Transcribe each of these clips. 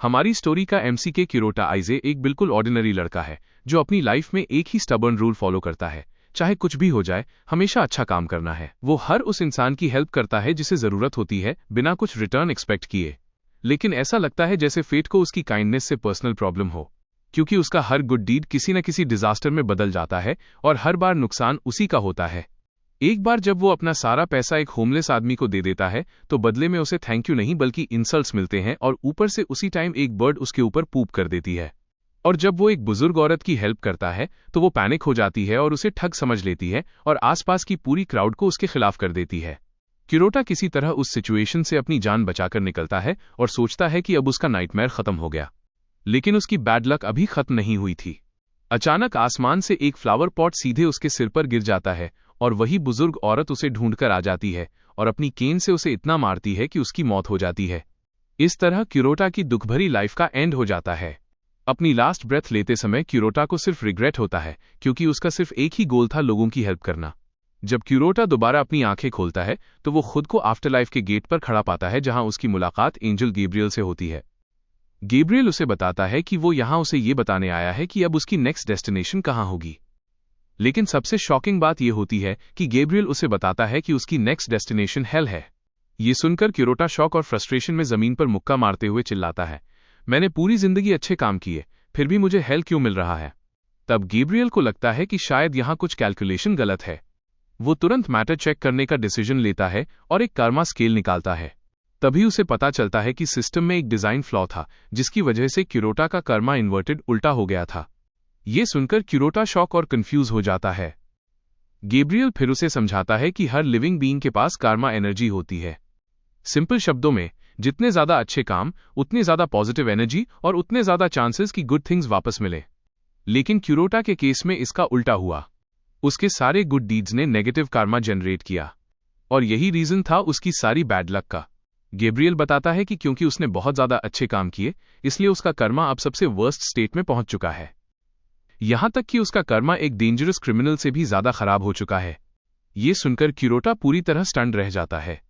हमारी स्टोरी का एमसीके किरोटा आइजे एक बिल्कुल ऑर्डिनरी लड़का है जो अपनी लाइफ में एक ही स्टबर्न रूल फॉलो करता है। चाहे कुछ भी हो जाए, हमेशा अच्छा काम करना है। वो हर उस इंसान की हेल्प करता है जिसे जरूरत होती है, बिना कुछ रिटर्न एक्सपेक्ट किए। लेकिन ऐसा लगता है जैसे फेट को उसकी काइंडनेस से पर्सनल प्रॉब्लम हो, क्योंकि उसका हर गुड डीड किसी न किसी डिजास्टर में बदल जाता है और हर बार नुकसान उसी का होता है। एक बार जब वो अपना सारा पैसा एक होमलेस आदमी को दे देता है तो बदले में उसे थैंक यू नहीं बल्कि इंसल्ट्स मिलते हैं, और ऊपर से उसी टाइम एक बर्ड उसके ऊपर पूप कर देती है। और जब वो एक बुजुर्ग औरत की हेल्प करता है तो वो पैनिक हो जाती है और उसे ठग समझ लेती है और आसपास की पूरी क्राउड को उसके खिलाफ कर देती है। किरोटा किसी तरह उस सिचुएशन से अपनी जान बचाकर निकलता है और सोचता है कि अब उसका नाइटमेयर खत्म हो गया। लेकिन उसकी बैड लक अभी खत्म नहीं हुई थी। अचानक आसमान से एक फ्लावर पॉट सीधे उसके सिर पर गिर जाता है और वही बुजुर्ग औरत उसे ढूंढकर आ जाती है और अपनी केन से उसे इतना मारती है कि उसकी मौत हो जाती है। इस तरह किरोटा की दुखभरी लाइफ का एंड हो जाता है। अपनी लास्ट ब्रेथ लेते समय किरोटा को सिर्फ रिग्रेट होता है, क्योंकि उसका सिर्फ एक ही गोल था, लोगों की हेल्प करना। जब किरोटा दोबारा अपनी आंखें खोलता है तो वो खुद को आफ्टरलाइफ के गेट पर खड़ा पाता है, जहां उसकी मुलाकात एंजल गैब्रियल से होती है। गैब्रियल उसे बताता है कि वो यहां उसे ये बताने आया है कि अब उसकी नेक्स्ट डेस्टिनेशन कहां होगी। लेकिन सबसे शॉकिंग बात यह होती है कि गैब्रियल उसे बताता है कि उसकी नेक्स्ट डेस्टिनेशन हेल है। ये सुनकर किरोटा शॉक और फ्रस्ट्रेशन में जमीन पर मुक्का मारते हुए चिल्लाता है, मैंने पूरी जिंदगी अच्छे काम किए, फिर भी मुझे हेल क्यों मिल रहा है। तब गैब्रियल को लगता है कि शायद यहां कुछ कैलकुलेशन गलत है। वो तुरंत मैटर चेक करने का डिसीजन लेता है और एक कर्मा स्केल निकालता है। तभी उसे पता चलता है कि सिस्टम में एक डिजाइन फ्लॉ था, जिसकी वजह से किरोटा का कर्मा इन्वर्टेड उल्टा हो गया था। ये सुनकर किरोटा शॉक और कंफ्यूज हो जाता है। गैब्रियल फिर उसे समझाता है कि हर लिविंग बीइंग के पास कर्मा एनर्जी होती है। सिंपल शब्दों में, जितने ज्यादा अच्छे काम, उतनी ज्यादा पॉजिटिव एनर्जी और उतने ज्यादा चांसेस कि गुड थिंग्स वापस मिले। लेकिन किरोटा के केस में इसका उल्टा हुआ। उसके सारे गुड डीड्स ने नेगेटिव कर्मा जनरेट किया, और यही रीजन था उसकी सारी बैड लक का। गैब्रियल बताता है कि क्योंकि उसने बहुत ज्यादा अच्छे काम किए, इसलिए उसका कर्मा अब सबसे वर्स्ट स्टेट में पहुंच चुका है। यहां तक कि उसका कर्मा एक डेंजरस क्रिमिनल से भी ज्यादा खराब हो चुका है। यह सुनकर किरोटा पूरी तरह स्टन्ड रह जाता है,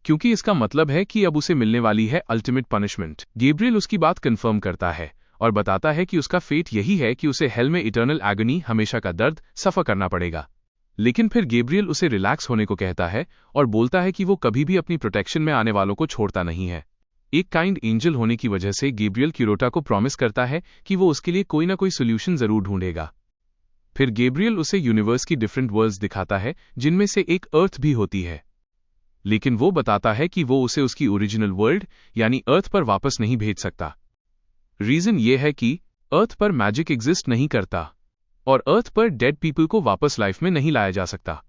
क्योंकि इसका मतलब है कि अब उसे मिलने वाली है अल्टीमेट पनिशमेंट। गैब्रियल उसकी बात कंफर्म करता है और बताता है कि उसका फेट यही है कि उसे हेल में इटर्नल एगोनी, हमेशा का दर्द, सफर करना पड़ेगा। लेकिन फिर गैब्रियल उसे रिलैक्स होने को कहता है और बोलता है कि वो कभी भी अपनी प्रोटेक्शन में आने वालों को छोड़ता नहीं है। एक काइंड एंजल होने की वजह से गैब्रियल किरोटा को प्रॉमिस करता है कि वो उसके लिए कोई ना कोई सोल्यूशन जरूर ढूंढेगा। फिर गैब्रियल उसे यूनिवर्स की डिफरेंट वर्ल्ड्स दिखाता है, जिनमें से एक अर्थ भी होती है। लेकिन वो बताता है कि वो उसे उसकी ओरिजिनल वर्ल्ड यानी अर्थ पर वापस नहीं भेज सकता। रीजन ये है कि अर्थ पर मैजिक एग्जिस्ट नहीं करता और अर्थ पर डेड पीपल को वापस लाइफ में नहीं लाया जा सकता।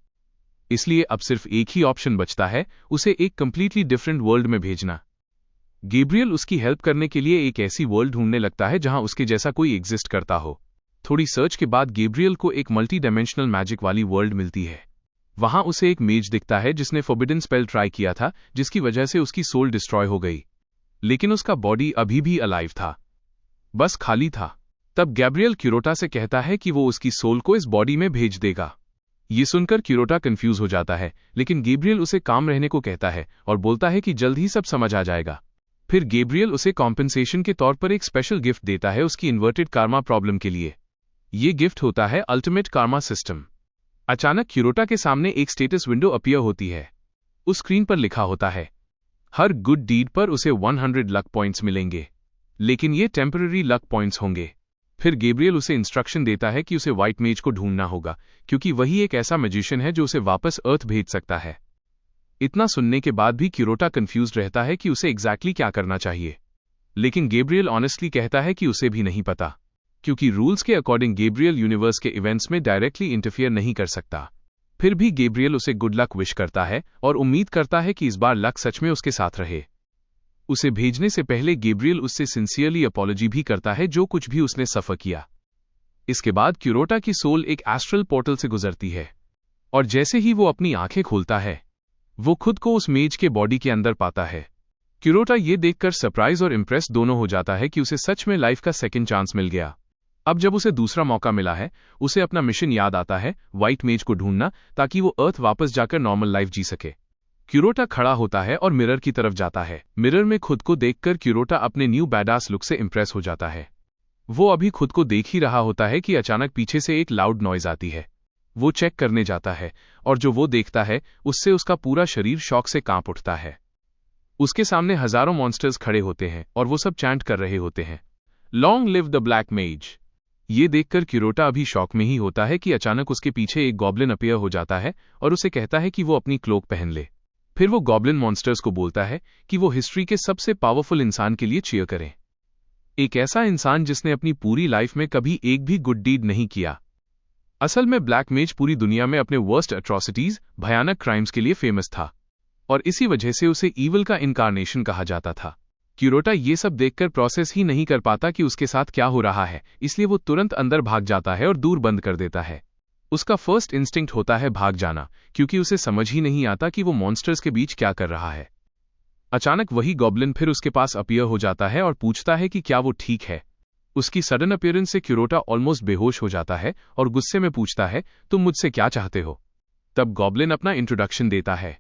इसलिए अब सिर्फ एक ही ऑप्शन बचता है, उसे एक कंप्लीटली डिफरेंट वर्ल्ड में भेजना। गैब्रियल उसकी हेल्प करने के लिए एक ऐसी वर्ल्ड ढूंढने लगता है जहां उसके जैसा कोई एग्जिस्ट करता हो। थोड़ी सर्च के बाद गैब्रियल को एक मल्टी डायमेंशनल मैजिक वाली वर्ल्ड मिलती है। वहां उसे एक मेज दिखता है जिसने फॉरबिडन स्पेल ट्राई किया था, जिसकी वजह से उसकी सोल डिस्ट्रॉय हो गई। लेकिन उसका बॉडी अभी भी अलाइव था, बस खाली था। तब गैब्रियल किरोटा से कहता है कि वो उसकी सोल को इस बॉडी में भेज देगा। ये सुनकर किरोटा कंफ्यूज हो जाता है, लेकिन गैब्रियल उसे काम रहने को कहता है और बोलता है कि जल्द ही सब समझ आ जाएगा। फिर गैब्रियल उसे कॉम्पेंसेशन के तौर पर एक स्पेशल गिफ्ट देता है उसकी इन्वर्टेड कर्मा प्रॉब्लम के लिए। ये गिफ्ट होता है अल्टीमेट कर्मा सिस्टम। अचानक किरोटा के सामने एक स्टेटस विंडो अपीयर होती है। उस स्क्रीन पर लिखा होता है, हर गुड डीड पर उसे 100 लक पॉइंट्स मिलेंगे, लेकिन ये टेम्पररी लक पॉइंट्स होंगे। फिर गैब्रियल उसे इंस्ट्रक्शन देता है कि उसे व्हाइट मेज को ढूंढना होगा, क्योंकि वही एक ऐसा मैजिशियन है जो उसे वापस अर्थ भेज सकता है। इतना सुनने के बाद भी किरोटा कंफ्यूज रहता है कि उसे एग्जैक्टली क्या करना चाहिए। लेकिन गैब्रियल ऑनेस्टली कहता है कि उसे भी नहीं पता, क्योंकि रूल्स के अकॉर्डिंग गैब्रियल यूनिवर्स के इवेंट्स में डायरेक्टली इंटरफियर नहीं कर सकता। फिर भी गैब्रियल उसे गुड लक विश करता है और उम्मीद करता है कि इस बार लक सच में उसके साथ रहे। उसे भेजने से पहले गैब्रियल उससे सिंसियरली अपॉलॉजी भी करता है जो कुछ भी उसने सफर किया। इसके बाद किरोटा की सोल एक एस्ट्रल पोर्टल से गुजरती है, और जैसे ही वो अपनी आंखें खोलता है, वो खुद को उस मेज के बॉडी के अंदर पाता है। किरोटा ये देखकर सरप्राइज और इम्प्रेस दोनों हो जाता है कि उसे सच में लाइफ का सेकंड चांस मिल गया। अब जब उसे दूसरा मौका मिला है, उसे अपना मिशन याद आता है, व्हाइट मेज को ढूंढना, ताकि वो अर्थ वापस जाकर नॉर्मल लाइफ जी सके। क्यूरोटा खड़ा होता है और मिरर की तरफ जाता है। मिरर में खुद को देखकर क्यूरोटा अपने न्यू बैडास लुक से इंप्रेस हो जाता है। वो अभी खुद को देख ही रहा होता है कि अचानक पीछे से एक लाउड नॉइज आती है। वो चेक करने जाता है और जो वो देखता है उससे उसका पूरा शरीर शॉक से कांप उठता है। उसके सामने हजारों मॉन्स्टर्स खड़े होते हैं और वो सब चैंट कर रहे होते हैं, लॉन्ग लिव द ब्लैक मेज। ये देखकर क्यूरोटा अभी शॉक में ही होता है कि अचानक उसके पीछे एक गॉब्लिन अपीयर हो जाता है और उसे कहता है कि वो अपनी क्लोक पहन ले। फिर वो गॉब्लिन मॉन्स्टर्स को बोलता है कि वो हिस्ट्री के सबसे पावरफुल इंसान के लिए चीयर करें, एक ऐसा इंसान जिसने अपनी पूरी लाइफ में कभी एक भी गुड डीड नहीं किया। असल में ब्लैक मेज पूरी दुनिया में अपने वर्स्ट एट्रोसिटीज, भयानक क्राइम्स के लिए फेमस था और इसी वजह से उसे ईवल का इनकारनेशन कहा जाता था। क्यूरोटा ये सब देखकर प्रोसेस ही नहीं कर पाता कि उसके साथ क्या हो रहा है, इसलिए वो तुरंत अंदर भाग जाता है और दूर बंद कर देता है। उसका फर्स्ट इंस्टिंक्ट होता है भाग जाना, क्योंकि उसे समझ ही नहीं आता कि वो मॉन्स्टर्स के बीच क्या कर रहा है। अचानक वही गॉब्लिन फिर उसके पास अपीयर हो जाता है और पूछता है कि क्या वो ठीक है। उसकी सडन अपीयरेंस से क्यूरोटा ऑलमोस्ट बेहोश हो जाता है और गुस्से में पूछता है, तुम मुझसे क्या चाहते हो? तब गॉब्लिन अपना इंट्रोडक्शन देता है।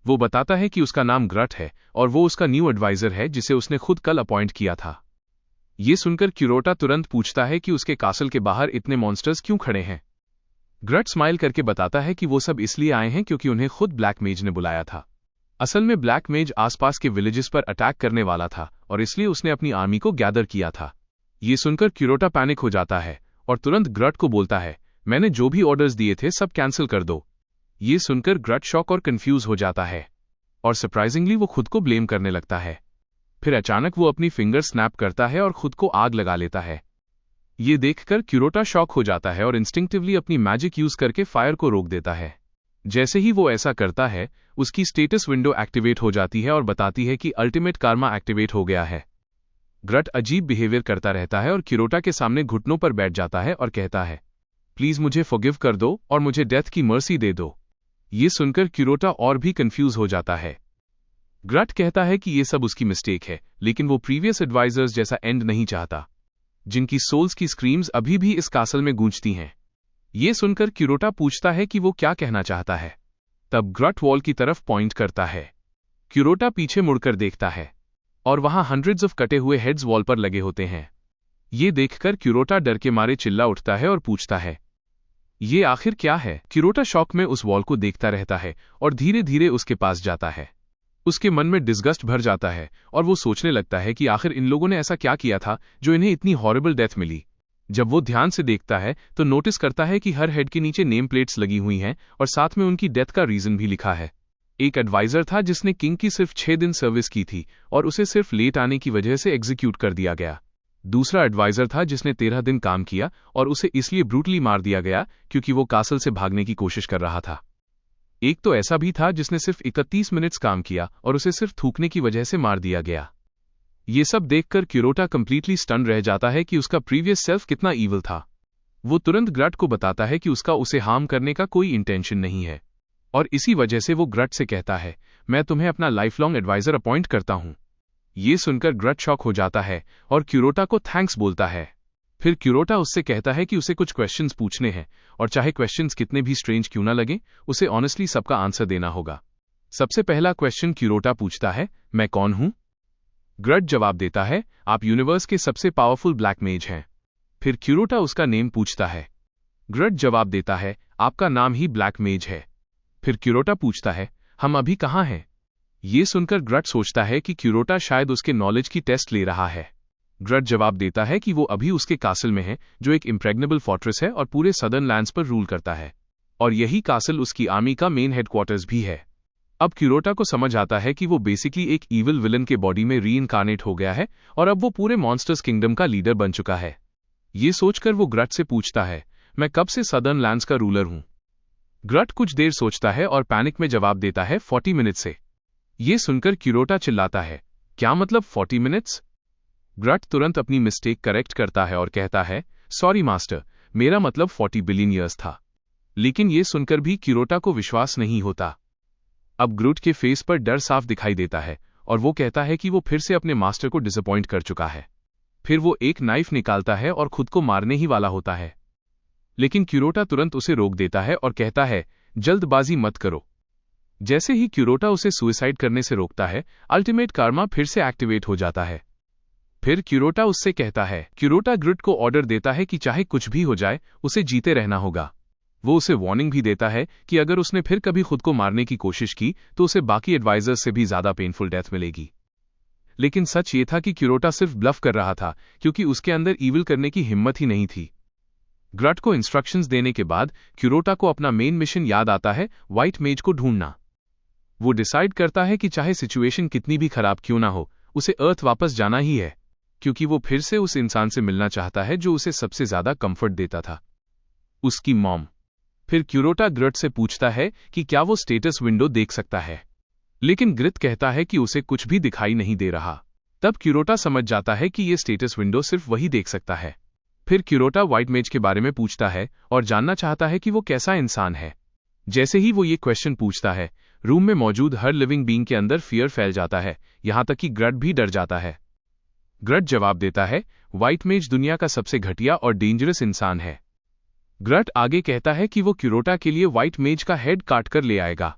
वो बताता है कि उसका नाम ग्रट है और वो उसका न्यू एडवाइजर है जिसे उसने खुद कल अपॉइंट किया था। ये सुनकर क्यूरोटा तुरंत पूछता है कि उसके कासल के बाहर इतने मॉन्स्टर्स क्यों खड़े हैं। ग्रट स्माइल करके बताता है कि वो सब इसलिए आए हैं क्योंकि उन्हें खुद ब्लैक मेज ने बुलाया था। असल में ब्लैक मेज आसपास के विलेजेस पर अटैक करने वाला था और इसलिए उसने अपनी आर्मी को गैदर किया था। ये सुनकर क्यूरोटा पैनिक हो जाता है और तुरंत ग्रट को बोलता है, मैंने जो भी ऑर्डर्स दिए थे सब कैंसिल कर दो। ये सुनकर ग्रट शॉक और कंफ्यूज हो जाता है और सरप्राइजिंगली वो खुद को ब्लेम करने लगता है। फिर अचानक वो अपनी फिंगर स्नैप करता है और खुद को आग लगा लेता है। ये देखकर क्यूरोटा शॉक हो जाता है और इंस्टिंक्टिवली अपनी मैजिक यूज करके फायर को रोक देता है। जैसे ही वो ऐसा करता है, उसकी स्टेटस विंडो एक्टिवेट हो जाती है और बताती है कि अल्टीमेट कार्मा एक्टिवेट हो गया है। ग्रट अजीब बिहेवियर करता रहता है और क्यूरोटा के सामने घुटनों पर बैठ जाता है और कहता है, प्लीज मुझे फॉरगिव कर दो और मुझे डेथ की मर्सी दे दो। ये सुनकर क्यूरोटा और भी कंफ्यूज हो जाता है। ग्रट कहता है कि ये सब उसकी मिस्टेक है, लेकिन वो प्रीवियस एडवाइजर्स जैसा एंड नहीं चाहता, जिनकी सोल्स की स्क्रीम्स अभी भी इस कासल में गूंजती हैं। ये सुनकर क्यूरोटा पूछता है कि वो क्या कहना चाहता है। तब ग्रट वॉल की तरफ पॉइंट करता है। क्यूरोटा पीछे मुड़कर देखता है और वहां हंड्रेड्स ऑफ कटे हुए हेड्स वॉल पर लगे होते हैं। ये देखकर क्यूरोटा डर के मारे चिल्ला उठता है और पूछता है, ये आखिर क्या है? क्यूरोटा शॉक में उस वॉल को देखता रहता है और धीरे धीरे उसके पास जाता है। उसके मन में डिस्गस्ट भर जाता है और वो सोचने लगता है कि आखिर इन लोगों ने ऐसा क्या किया था जो इन्हें इतनी हॉरिबल डेथ मिली। जब वो ध्यान से देखता है तो नोटिस करता है कि हर हेड के नीचे नेम प्लेट्स लगी हुई हैं और साथ में उनकी डेथ का रीजन भी लिखा है। एक एडवाइजर था जिसने किंग की सिर्फ 6 दिन सर्विस की थी और उसे सिर्फ लेट आने की वजह से एग्जीक्यूट कर दिया गया। दूसरा एडवाइजर था जिसने 13 दिन काम किया और उसे इसलिए ब्रूटली मार दिया गया क्योंकि वो कासल से भागने की कोशिश कर रहा था। एक तो ऐसा भी था जिसने सिर्फ 31 मिनट्स काम किया और उसे सिर्फ थूकने की वजह से मार दिया गया। ये सब देखकर क्यूरोटा कंप्लीटली स्टन रह जाता है कि उसका प्रीवियस सेल्फ कितना ईविल था। वो तुरंत ग्रट को बताता है कि उसका उसे हार्म करने का कोई इंटेंशन नहीं है और इसी वजह से वो ग्रट से कहता है, मैं तुम्हें अपना लाइफ लॉन्ग एडवाइजर अपॉइंट करता हूं। ये सुनकर ग्रट शॉक हो जाता है और क्यूरोटा को थैंक्स बोलता है। फिर क्यूरोटा उससे कहता है कि उसे कुछ क्वेश्चंस पूछने हैं और चाहे क्वेश्चंस कितने भी स्ट्रेंज क्यों ना लगे, उसे ऑनेस्टली सबका आंसर देना होगा। सबसे पहला क्वेश्चन क्यूरोटा पूछता है, मैं कौन हूं? ग्रट जवाब देता है, आप यूनिवर्स के सबसे पावरफुल ब्लैक मेज हैं। फिर क्यूरोटा उसका नेम पूछता है। ग्रट जवाब देता है, आपका नाम ही ब्लैक मेज है। फिर क्यूरोटा पूछता है, हम अभी कहाँ हैं? ये सुनकर ग्रट सोचता है कि क्यूरोटा शायद उसके नॉलेज की टेस्ट ले रहा है। ग्रट जवाब देता है कि वो अभी उसके कासल में है, जो एक इम्प्रेग्नेबल फोर्ट्रेस है और पूरे सदर्न लैंड्स पर रूल करता है, और यही कासल उसकी आर्मी का मेन हेडक्वार्टर्स भी है। अब क्यूरोटा को समझ आता है कि वो बेसिकली एक ईविल विलन के बॉडी में रीइनकार्नेट हो गया है और अब वो पूरे मॉन्स्टर्स किंगडम का लीडर बन चुका है। ये सोचकर वो ग्रट से पूछता है, मैं कब से सदर्न लैंड्स का रूलर हूं? ग्रट कुछ देर सोचता है और पैनिक में जवाब देता है, 40 मिनट से। ये सुनकर क्यूरोटा चिल्लाता है, क्या मतलब 40 मिनट्स? ग्रट तुरंत अपनी मिस्टेक करेक्ट करता है और कहता है, सॉरी मास्टर, मेरा मतलब 40 बिलियन ईयर्स था। लेकिन ये सुनकर भी क्यूरोटा को विश्वास नहीं होता। अब ग्रूट के फेस पर डर साफ दिखाई देता है और वो कहता है कि वो फिर से अपने मास्टर को डिसअपॉइंट कर चुका है। फिर वो एक नाइफ निकालता है और खुद को मारने ही वाला होता है, लेकिन क्यूरोटा तुरंत उसे रोक देता है और कहता है, जल्दबाजी मत करो। जैसे ही क्यूरोटा उसे सुसाइड करने से रोकता है, अल्टीमेट कार्मा फिर से एक्टिवेट हो जाता है। फिर क्यूरोटा उससे कहता है, क्यूरोटा ग्रिट को ऑर्डर देता है कि चाहे कुछ भी हो जाए, उसे जीते रहना होगा। वो उसे वार्निंग भी देता है कि अगर उसने फिर कभी खुद को मारने की कोशिश की तो उसे बाकी एडवाइजर्स से भी ज्यादा पेनफुल डेथ मिलेगी। लेकिन सच ये था कि क्यूरोटा सिर्फ ब्लफ कर रहा था, क्योंकि उसके अंदर ईविल करने की हिम्मत ही नहीं थी। ग्रट को इंस्ट्रक्शंस देने के बाद क्यूरोटा को अपना मेन मिशन याद आता है, व्हाइट मेज को ढूंढना। वो डिसाइड करता है कि चाहे सिचुएशन कितनी भी खराब क्यों ना हो, उसे अर्थ वापस जाना ही है, क्योंकि वो फिर से उस इंसान से मिलना चाहता है जो उसे सबसे ज्यादा कंफर्ट देता था, उसकी मॉम। फिर क्यूरोटा ग्रट से पूछता है कि क्या वो स्टेटस विंडो देख सकता है, लेकिन ग्रिट कहता है कि उसे कुछ भी दिखाई नहीं दे रहा। तब क्यूरोटा समझ जाता है कि ये स्टेटस विंडो सिर्फ वही देख सकता है। फिर क्यूरोटा व्हाइट मेज के बारे में पूछता है और जानना चाहता है कि वो कैसा इंसान है। जैसे ही वो ये क्वेश्चन पूछता है, रूम में मौजूद हर लिविंग बीइंग के अंदर फियर फैल जाता है, यहां तक कि ग्रट भी डर जाता है। ग्रट जवाब देता है, व्हाइट मेज दुनिया का सबसे घटिया और डेंजरस इंसान है। ग्रट आगे कहता है कि वो क्यूरोटा के लिए व्हाइट मेज का हेड काट कर ले आएगा,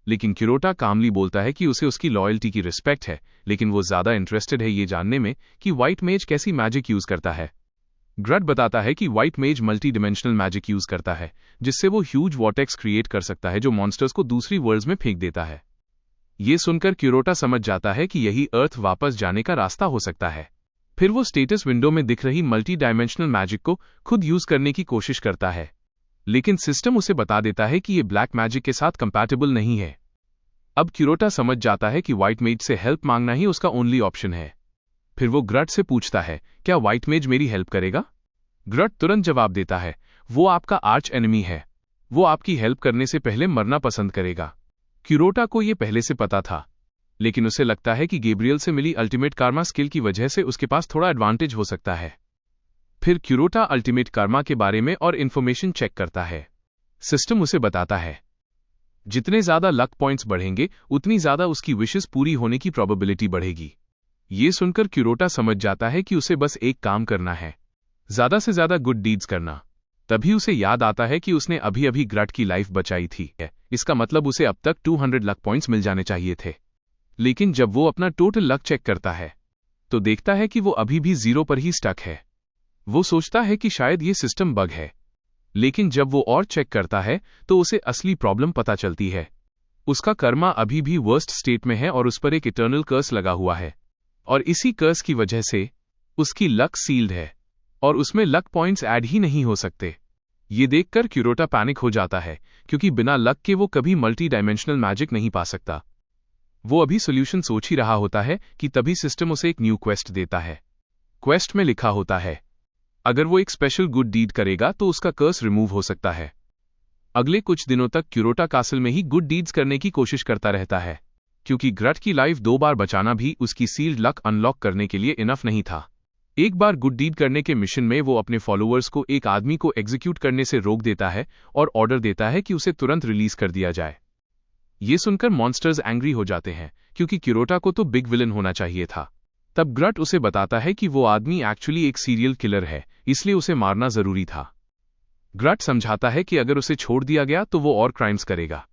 लेकिन क्यूरोटा कामली बोलता है कि उसे उसकी लॉयल्टी की रिस्पेक्ट है, लेकिन वो ज्यादा इंटरेस्टेड है ये जानने में कि व्हाइट मेज कैसी मैजिक यूज करता है। ग्रट बताता है कि व्हाइट मेज मल्टी डिमेंशनल मैजिक यूज करता है, जिससे वो ह्यूज वॉर्टेक्स क्रिएट कर सकता है जो मॉन्स्टर्स को दूसरी वर्ल्ड्स में फेंक देता है। ये सुनकर क्यूरोटा समझ जाता है कि यही अर्थ वापस जाने का रास्ता हो सकता है। फिर वो स्टेटस विंडो में दिख रही मल्टी डायमेंशनल मैजिक को खुद यूज करने की कोशिश करता है, लेकिन सिस्टम उसे बता देता है कि ये ब्लैक मैजिक के साथ कंपैटिबल नहीं है। अब क्यूरोटा समझ जाता है कि व्हाइट मेज से हेल्प मांगना ही उसका ओनली ऑप्शन है। फिर वो ग्रट से पूछता है, क्या व्हाइट मेज मेरी हेल्प करेगा? ग्रट तुरंत जवाब देता है, वो आपका आर्च एनिमी है, वो आपकी हेल्प करने से पहले मरना पसंद करेगा। क्यूरोटा को ये पहले से पता था, लेकिन उसे लगता है कि गैब्रियल से मिली अल्टीमेट कार्मा स्किल की वजह से उसके पास थोड़ा एडवांटेज हो सकता है। फिर क्यूरोटा अल्टीमेट कार्मा के बारे में और इन्फॉर्मेशन चेक करता है। सिस्टम उसे बताता है, जितने ज्यादा लक पॉइंट्स बढ़ेंगे उतनी ज्यादा उसकी विशेस पूरी होने की प्रोबेबिलिटी बढ़ेगी। ये सुनकर क्यूरोटा समझ जाता है कि उसे बस एक काम करना है, ज्यादा से ज्यादा गुड डीड्स करना। तभी उसे याद आता है कि उसने अभी अभी ग्रट की लाइफ बचाई थी, इसका मतलब उसे अब तक 200 लक पॉइंट्स मिल जाने चाहिए थे। लेकिन जब वो अपना टोटल लक चेक करता है तो देखता है कि वो अभी भी 0 पर ही स्टक है। वो सोचता है कि शायद ये सिस्टम बग है, लेकिन जब वो और चेक करता है तो उसे असली प्रॉब्लम पता चलती है। उसका कर्मा अभी भी वर्स्ट स्टेट में है और उस पर एक इटर्नल कर्स लगा हुआ है, और इसी कर्स की वजह से उसकी लक सील्ड है और उसमें लक पॉइंट्स ऐड ही नहीं हो सकते। ये देखकर क्यूरोटा पैनिक हो जाता है, क्योंकि बिना लक के वो कभी मल्टी डायमेंशनल मैजिक नहीं पा सकता। वो अभी सोल्यूशन सोच ही रहा होता है कि तभी सिस्टम उसे एक न्यू क्वेस्ट देता है। क्वेस्ट में लिखा होता है, अगर वो एक स्पेशल गुड डीड करेगा तो उसका कर्स रिमूव हो सकता है। अगले कुछ दिनों तक क्यूरोटा कासल में ही गुड डीड्स करने की कोशिश करता रहता है, क्योंकि ग्रट की लाइफ 2 बार बचाना भी उसकी सील्ड लक अनलॉक करने के लिए इनफ नहीं था। एक बार गुड डीड करने के मिशन में वो अपने फॉलोअर्स को एक आदमी को एग्जीक्यूट करने से रोक देता है और ऑर्डर देता है कि उसे तुरंत रिलीज कर दिया जाए। ये सुनकर मॉन्स्टर्स एंग्री हो जाते हैं, क्योंकि क्यूरोटा को तो बिग विलन होना चाहिए था। तब ग्रट उसे बताता है कि वो आदमी एक्चुअली एक सीरियल किलर है, इसलिए उसे मारना जरूरी था। ग्रट समझाता है कि अगर उसे छोड़ दिया गया तो वो और क्राइम्स करेगा,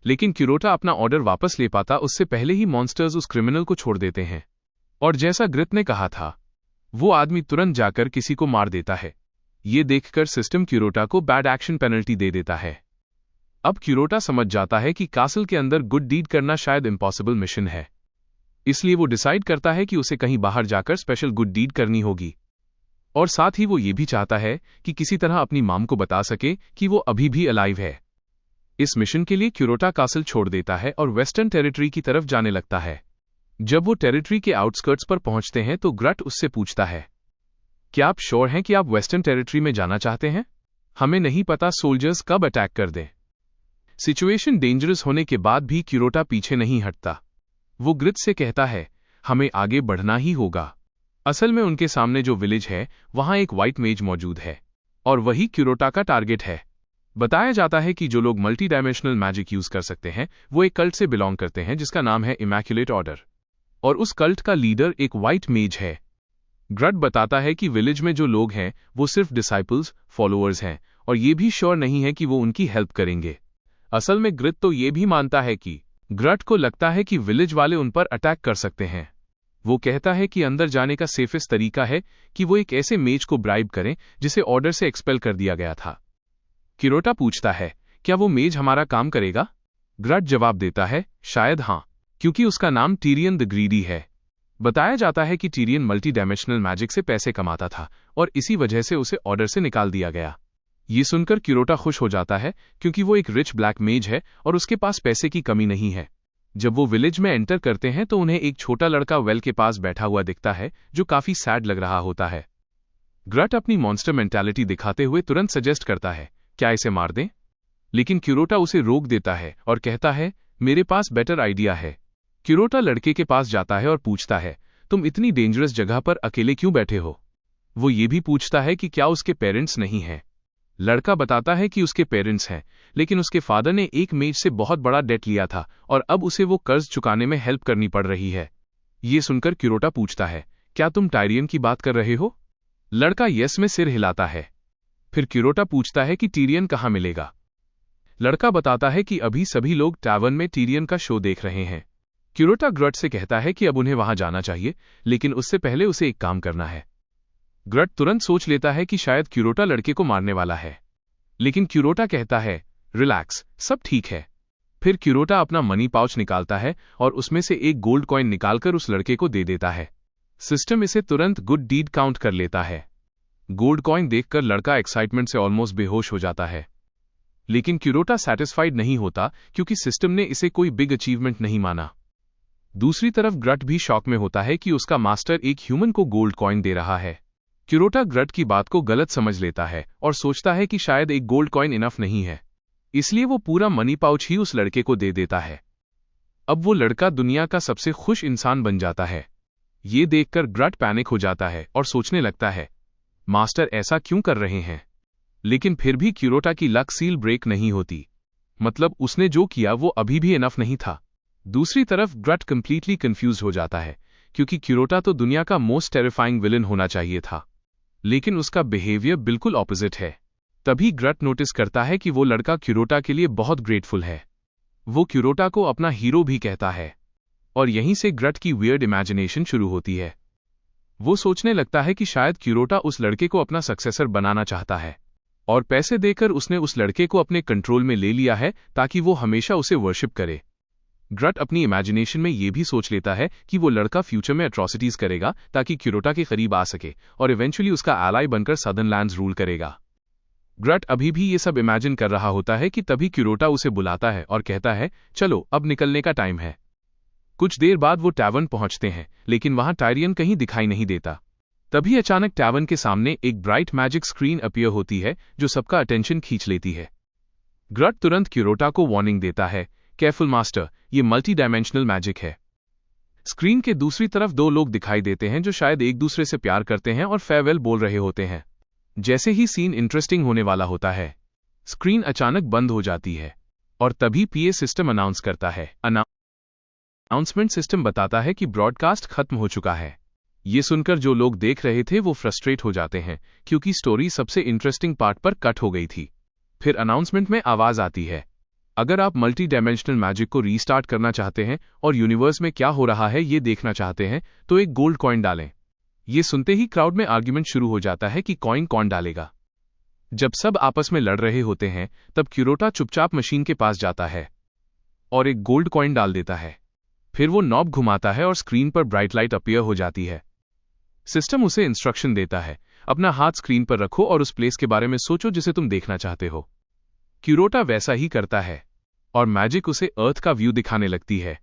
लेकिन क्यूरोटा अपना ऑर्डर वापस ले पाता उससे पहले ही मॉन्स्टर्स उस क्रिमिनल को छोड़ देते हैं, और जैसा ग्रट ने कहा था वो आदमी तुरंत जाकर किसी को मार देता है। ये देखकर सिस्टम क्यूरोटा को बैड एक्शन पेनल्टी दे देता है। अब क्यूरोटा समझ जाता है कि कासल के अंदर गुड डीड करना शायद इम्पॉसिबल मिशन है, इसलिए वो डिसाइड करता है कि उसे कहीं बाहर जाकर स्पेशल गुड डीड करनी होगी, और साथ ही वो ये भी चाहता है कि किसी तरह अपनी मॉम को बता सके कि वो अभी भी अलाइव है। इस मिशन के लिए क्यूरोटा कासल छोड़ देता है और वेस्टर्न टेरिटरी की तरफ जाने लगता है। जब वो टेरिटरी के आउटस्कर्ट्स पर पहुंचते हैं तो ग्रट उससे पूछता है, क्या आप श्योर हैं कि आप वेस्टर्न टेरिटरी में जाना चाहते हैं? हमें नहीं पता सोल्जर्स कब अटैक कर दें। सिचुएशन डेंजरस होने के बाद भी क्यूरोटा पीछे नहीं हटता। वो ग्रट से कहता है, हमें आगे बढ़ना ही होगा। असल में उनके सामने जो विलेज है वहां एक व्हाइट मेज मौजूद है, और वही क्यूरोटा का टारगेट है। बताया जाता है कि जो लोग मल्टी डायमेंशनल मैजिक यूज कर सकते हैं वो एक कल्ट से बिलोंग करते हैं जिसका नाम है इमैक्युलेट ऑर्डर, और उस कल्ट का लीडर एक व्हाइट मेज है। ग्रट बताता है कि विलेज में जो लोग हैं वो सिर्फ डिसाइपल्स, फॉलोअर्स हैं, और ये भी श्योर नहीं है कि वो उनकी हेल्प करेंगे। असल में ग्रट तो ये भी मानता है कि ग्रट को लगता है कि विलेज वाले उन पर अटैक कर सकते हैं। वो कहता है कि अंदर जाने का सेफेस्ट तरीका है कि वो एक ऐसे मेज को ब्राइब करें जिसे ऑर्डर से एक्सपेल कर दिया गया था। किरोटा पूछता है, क्या वो मेज हमारा काम करेगा? ग्रट जवाब देता है, शायद हाँ, क्योंकि उसका नाम टीरियन द ग्रीडी है। बताया जाता है कि टीरियन मल्टी डायमेंशनल मैजिक से पैसे कमाता था और इसी वजह से उसे ऑर्डर से निकाल दिया गया। ये सुनकर किरोटा खुश हो जाता है क्योंकि वो एक रिच ब्लैक मेज है और उसके पास पैसे की कमी नहीं है। जब वो विलेज में एंटर करते हैं तो उन्हें एक छोटा लड़का वेल के पास बैठा हुआ दिखता है जो काफी सैड लग रहा होता है। ग्रट अपनी मॉन्स्टर मेंटालिटी दिखाते हुए तुरंत सजेस्ट करता है, क्या इसे मार दें? लेकिन किरोटा उसे रोक देता है और कहता है, मेरे पास बेटर आइडिया है। किरोटा लड़के के पास जाता है और पूछता है, तुम इतनी डेंजरस जगह पर अकेले क्यों बैठे हो? वो ये भी पूछता है कि क्या उसके पेरेंट्स नहीं हैं। लड़का बताता है कि उसके पेरेंट्स हैं, लेकिन उसके फादर ने एक मेज से बहुत बड़ा डेट लिया था और अब उसे वो कर्ज चुकाने में हेल्प करनी पड़ रही है। ये सुनकर किरोटा पूछता है, क्या तुम टायरियन की बात कर रहे हो? लड़का यस में सिर हिलाता है। फिर किरोटा पूछता है कि टीरियन कहाँ मिलेगा? लड़का बताता है कि अभी सभी लोग टैवर्न में टीरियन का शो देख रहे हैं। किरोटा ग्रट से कहता है कि अब उन्हें वहां जाना चाहिए, लेकिन उससे पहले उसे एक काम करना है। ग्रट तुरंत सोच लेता है कि शायद किरोटा लड़के को मारने वाला है, लेकिन किरोटा कहता है, रिलैक्स, सब ठीक है। फिर किरोटा अपना मनी पाउच निकालता है और उसमें से एक गोल्ड कॉइन निकालकर उस लड़के को दे देता है। सिस्टम इसे तुरंत गुड डीड काउंट कर लेता है। गोल्ड कॉइन देखकर लड़का एक्साइटमेंट से ऑलमोस्ट बेहोश हो जाता है, लेकिन किरोटा सैटिस्फाइड नहीं होता क्योंकि सिस्टम ने इसे कोई बिग अचीवमेंट नहीं माना। दूसरी तरफ ग्रट भी शॉक में होता है कि उसका मास्टर एक ह्यूमन को गोल्ड कॉइन दे रहा है। किरोटा ग्रट की बात को गलत समझ लेता है और सोचता है कि शायद एक गोल्ड कॉइन इनफ नहीं है, इसलिए वो पूरा मनी पाउच ही उस लड़के को दे देता है। अब वो लड़का दुनिया का सबसे खुश इंसान बन जाता है। ये देखकर ग्रट पैनिक हो जाता है और सोचने लगता है, मास्टर ऐसा क्यों कर रहे हैं? लेकिन फिर भी किरोटा की लक सील ब्रेक नहीं होती, मतलब उसने जो किया वो अभी भी इनफ नहीं था। दूसरी तरफ ग्रट कंप्लीटली कंफ्यूज हो जाता है क्योंकि किरोटा तो दुनिया का मोस्ट टेरिफाइंग विलन होना चाहिए था, लेकिन उसका बिहेवियर बिल्कुल ऑपोजिट है। तभी ग्रट नोटिस करता है कि वो लड़का किरोटा के लिए बहुत ग्रेटफुल है। वो किरोटा को अपना हीरो भी कहता है और यहीं से ग्रट की वियर्ड इमेजिनेशन शुरू होती है। वो सोचने लगता है कि शायद किरोटा उस लड़के को अपना सक्सेसर बनाना चाहता है और पैसे देकर उसने उस लड़के को अपने कंट्रोल में ले लिया है ताकि वो हमेशा उसे वर्शिप करे। ग्रट अपनी इमेजिनेशन में ये भी सोच लेता है कि वो लड़का फ्यूचर में एट्रोसिटीज करेगा ताकि किरोटा के करीब आ सके और इवेंचुअली उसका एलाई बनकर सदर्न लैंड्स रूल करेगा। ग्रट अभी भी ये सब इमेजिन कर रहा होता है कि तभी किरोटा उसे बुलाता है और कहता है, चलो अब निकलने का टाइम है। कुछ देर बाद वो टैवर्न पहुंचते हैं, लेकिन वहां टायरियन कहीं दिखाई नहीं देता। तभी अचानक टैवर्न के सामने एक ब्राइट मैजिक स्क्रीन अपीयर होती है जो सबका अटेंशन खींच लेती है। ग्रट तुरंत किरोटा को वार्निंग देता है, केयरफुल मास्टर, ये मल्टी डायमेंशनल मैजिक है। स्क्रीन के दूसरी तरफ दो लोग दिखाई देते हैं जो शायद एक दूसरे से प्यार करते हैं और फेयरवेल बोल रहे होते हैं। जैसे ही सीन इंटरेस्टिंग होने वाला होता है, स्क्रीन अचानक बंद हो जाती है और तभी पीए सिस्टम अनाउंस करता है। अनाउंसमेंट सिस्टम बताता है कि ब्रॉडकास्ट खत्म हो चुका है। ये सुनकर जो लोग देख रहे थे वो फ्रस्ट्रेट हो जाते हैं क्योंकि स्टोरी सबसे इंटरेस्टिंग पार्ट पर कट हो गई थी। फिर अनाउंसमेंट में आवाज आती है, अगर आप मल्टी डायमेंशनल मैजिक को रीस्टार्ट करना चाहते हैं और यूनिवर्स में क्या हो रहा है ये देखना चाहते हैं तो एक गोल्ड कॉइन डालें। ये सुनते ही क्राउड में आर्ग्यूमेंट शुरू हो जाता है कि कॉइन कौन डालेगा। जब सब आपस में लड़ रहे होते हैं तब किरोटा चुपचाप मशीन के पास जाता है और एक गोल्ड कॉइन डाल देता है। फिर वो नॉब घुमाता है और स्क्रीन पर ब्राइट लाइट अपीयर हो जाती है। सिस्टम उसे इंस्ट्रक्शन देता है, अपना हाथ स्क्रीन पर रखो और उस प्लेस के बारे में सोचो जिसे तुम देखना चाहते हो। किरोटा वैसा ही करता है और मैजिक उसे अर्थ का व्यू दिखाने लगती है।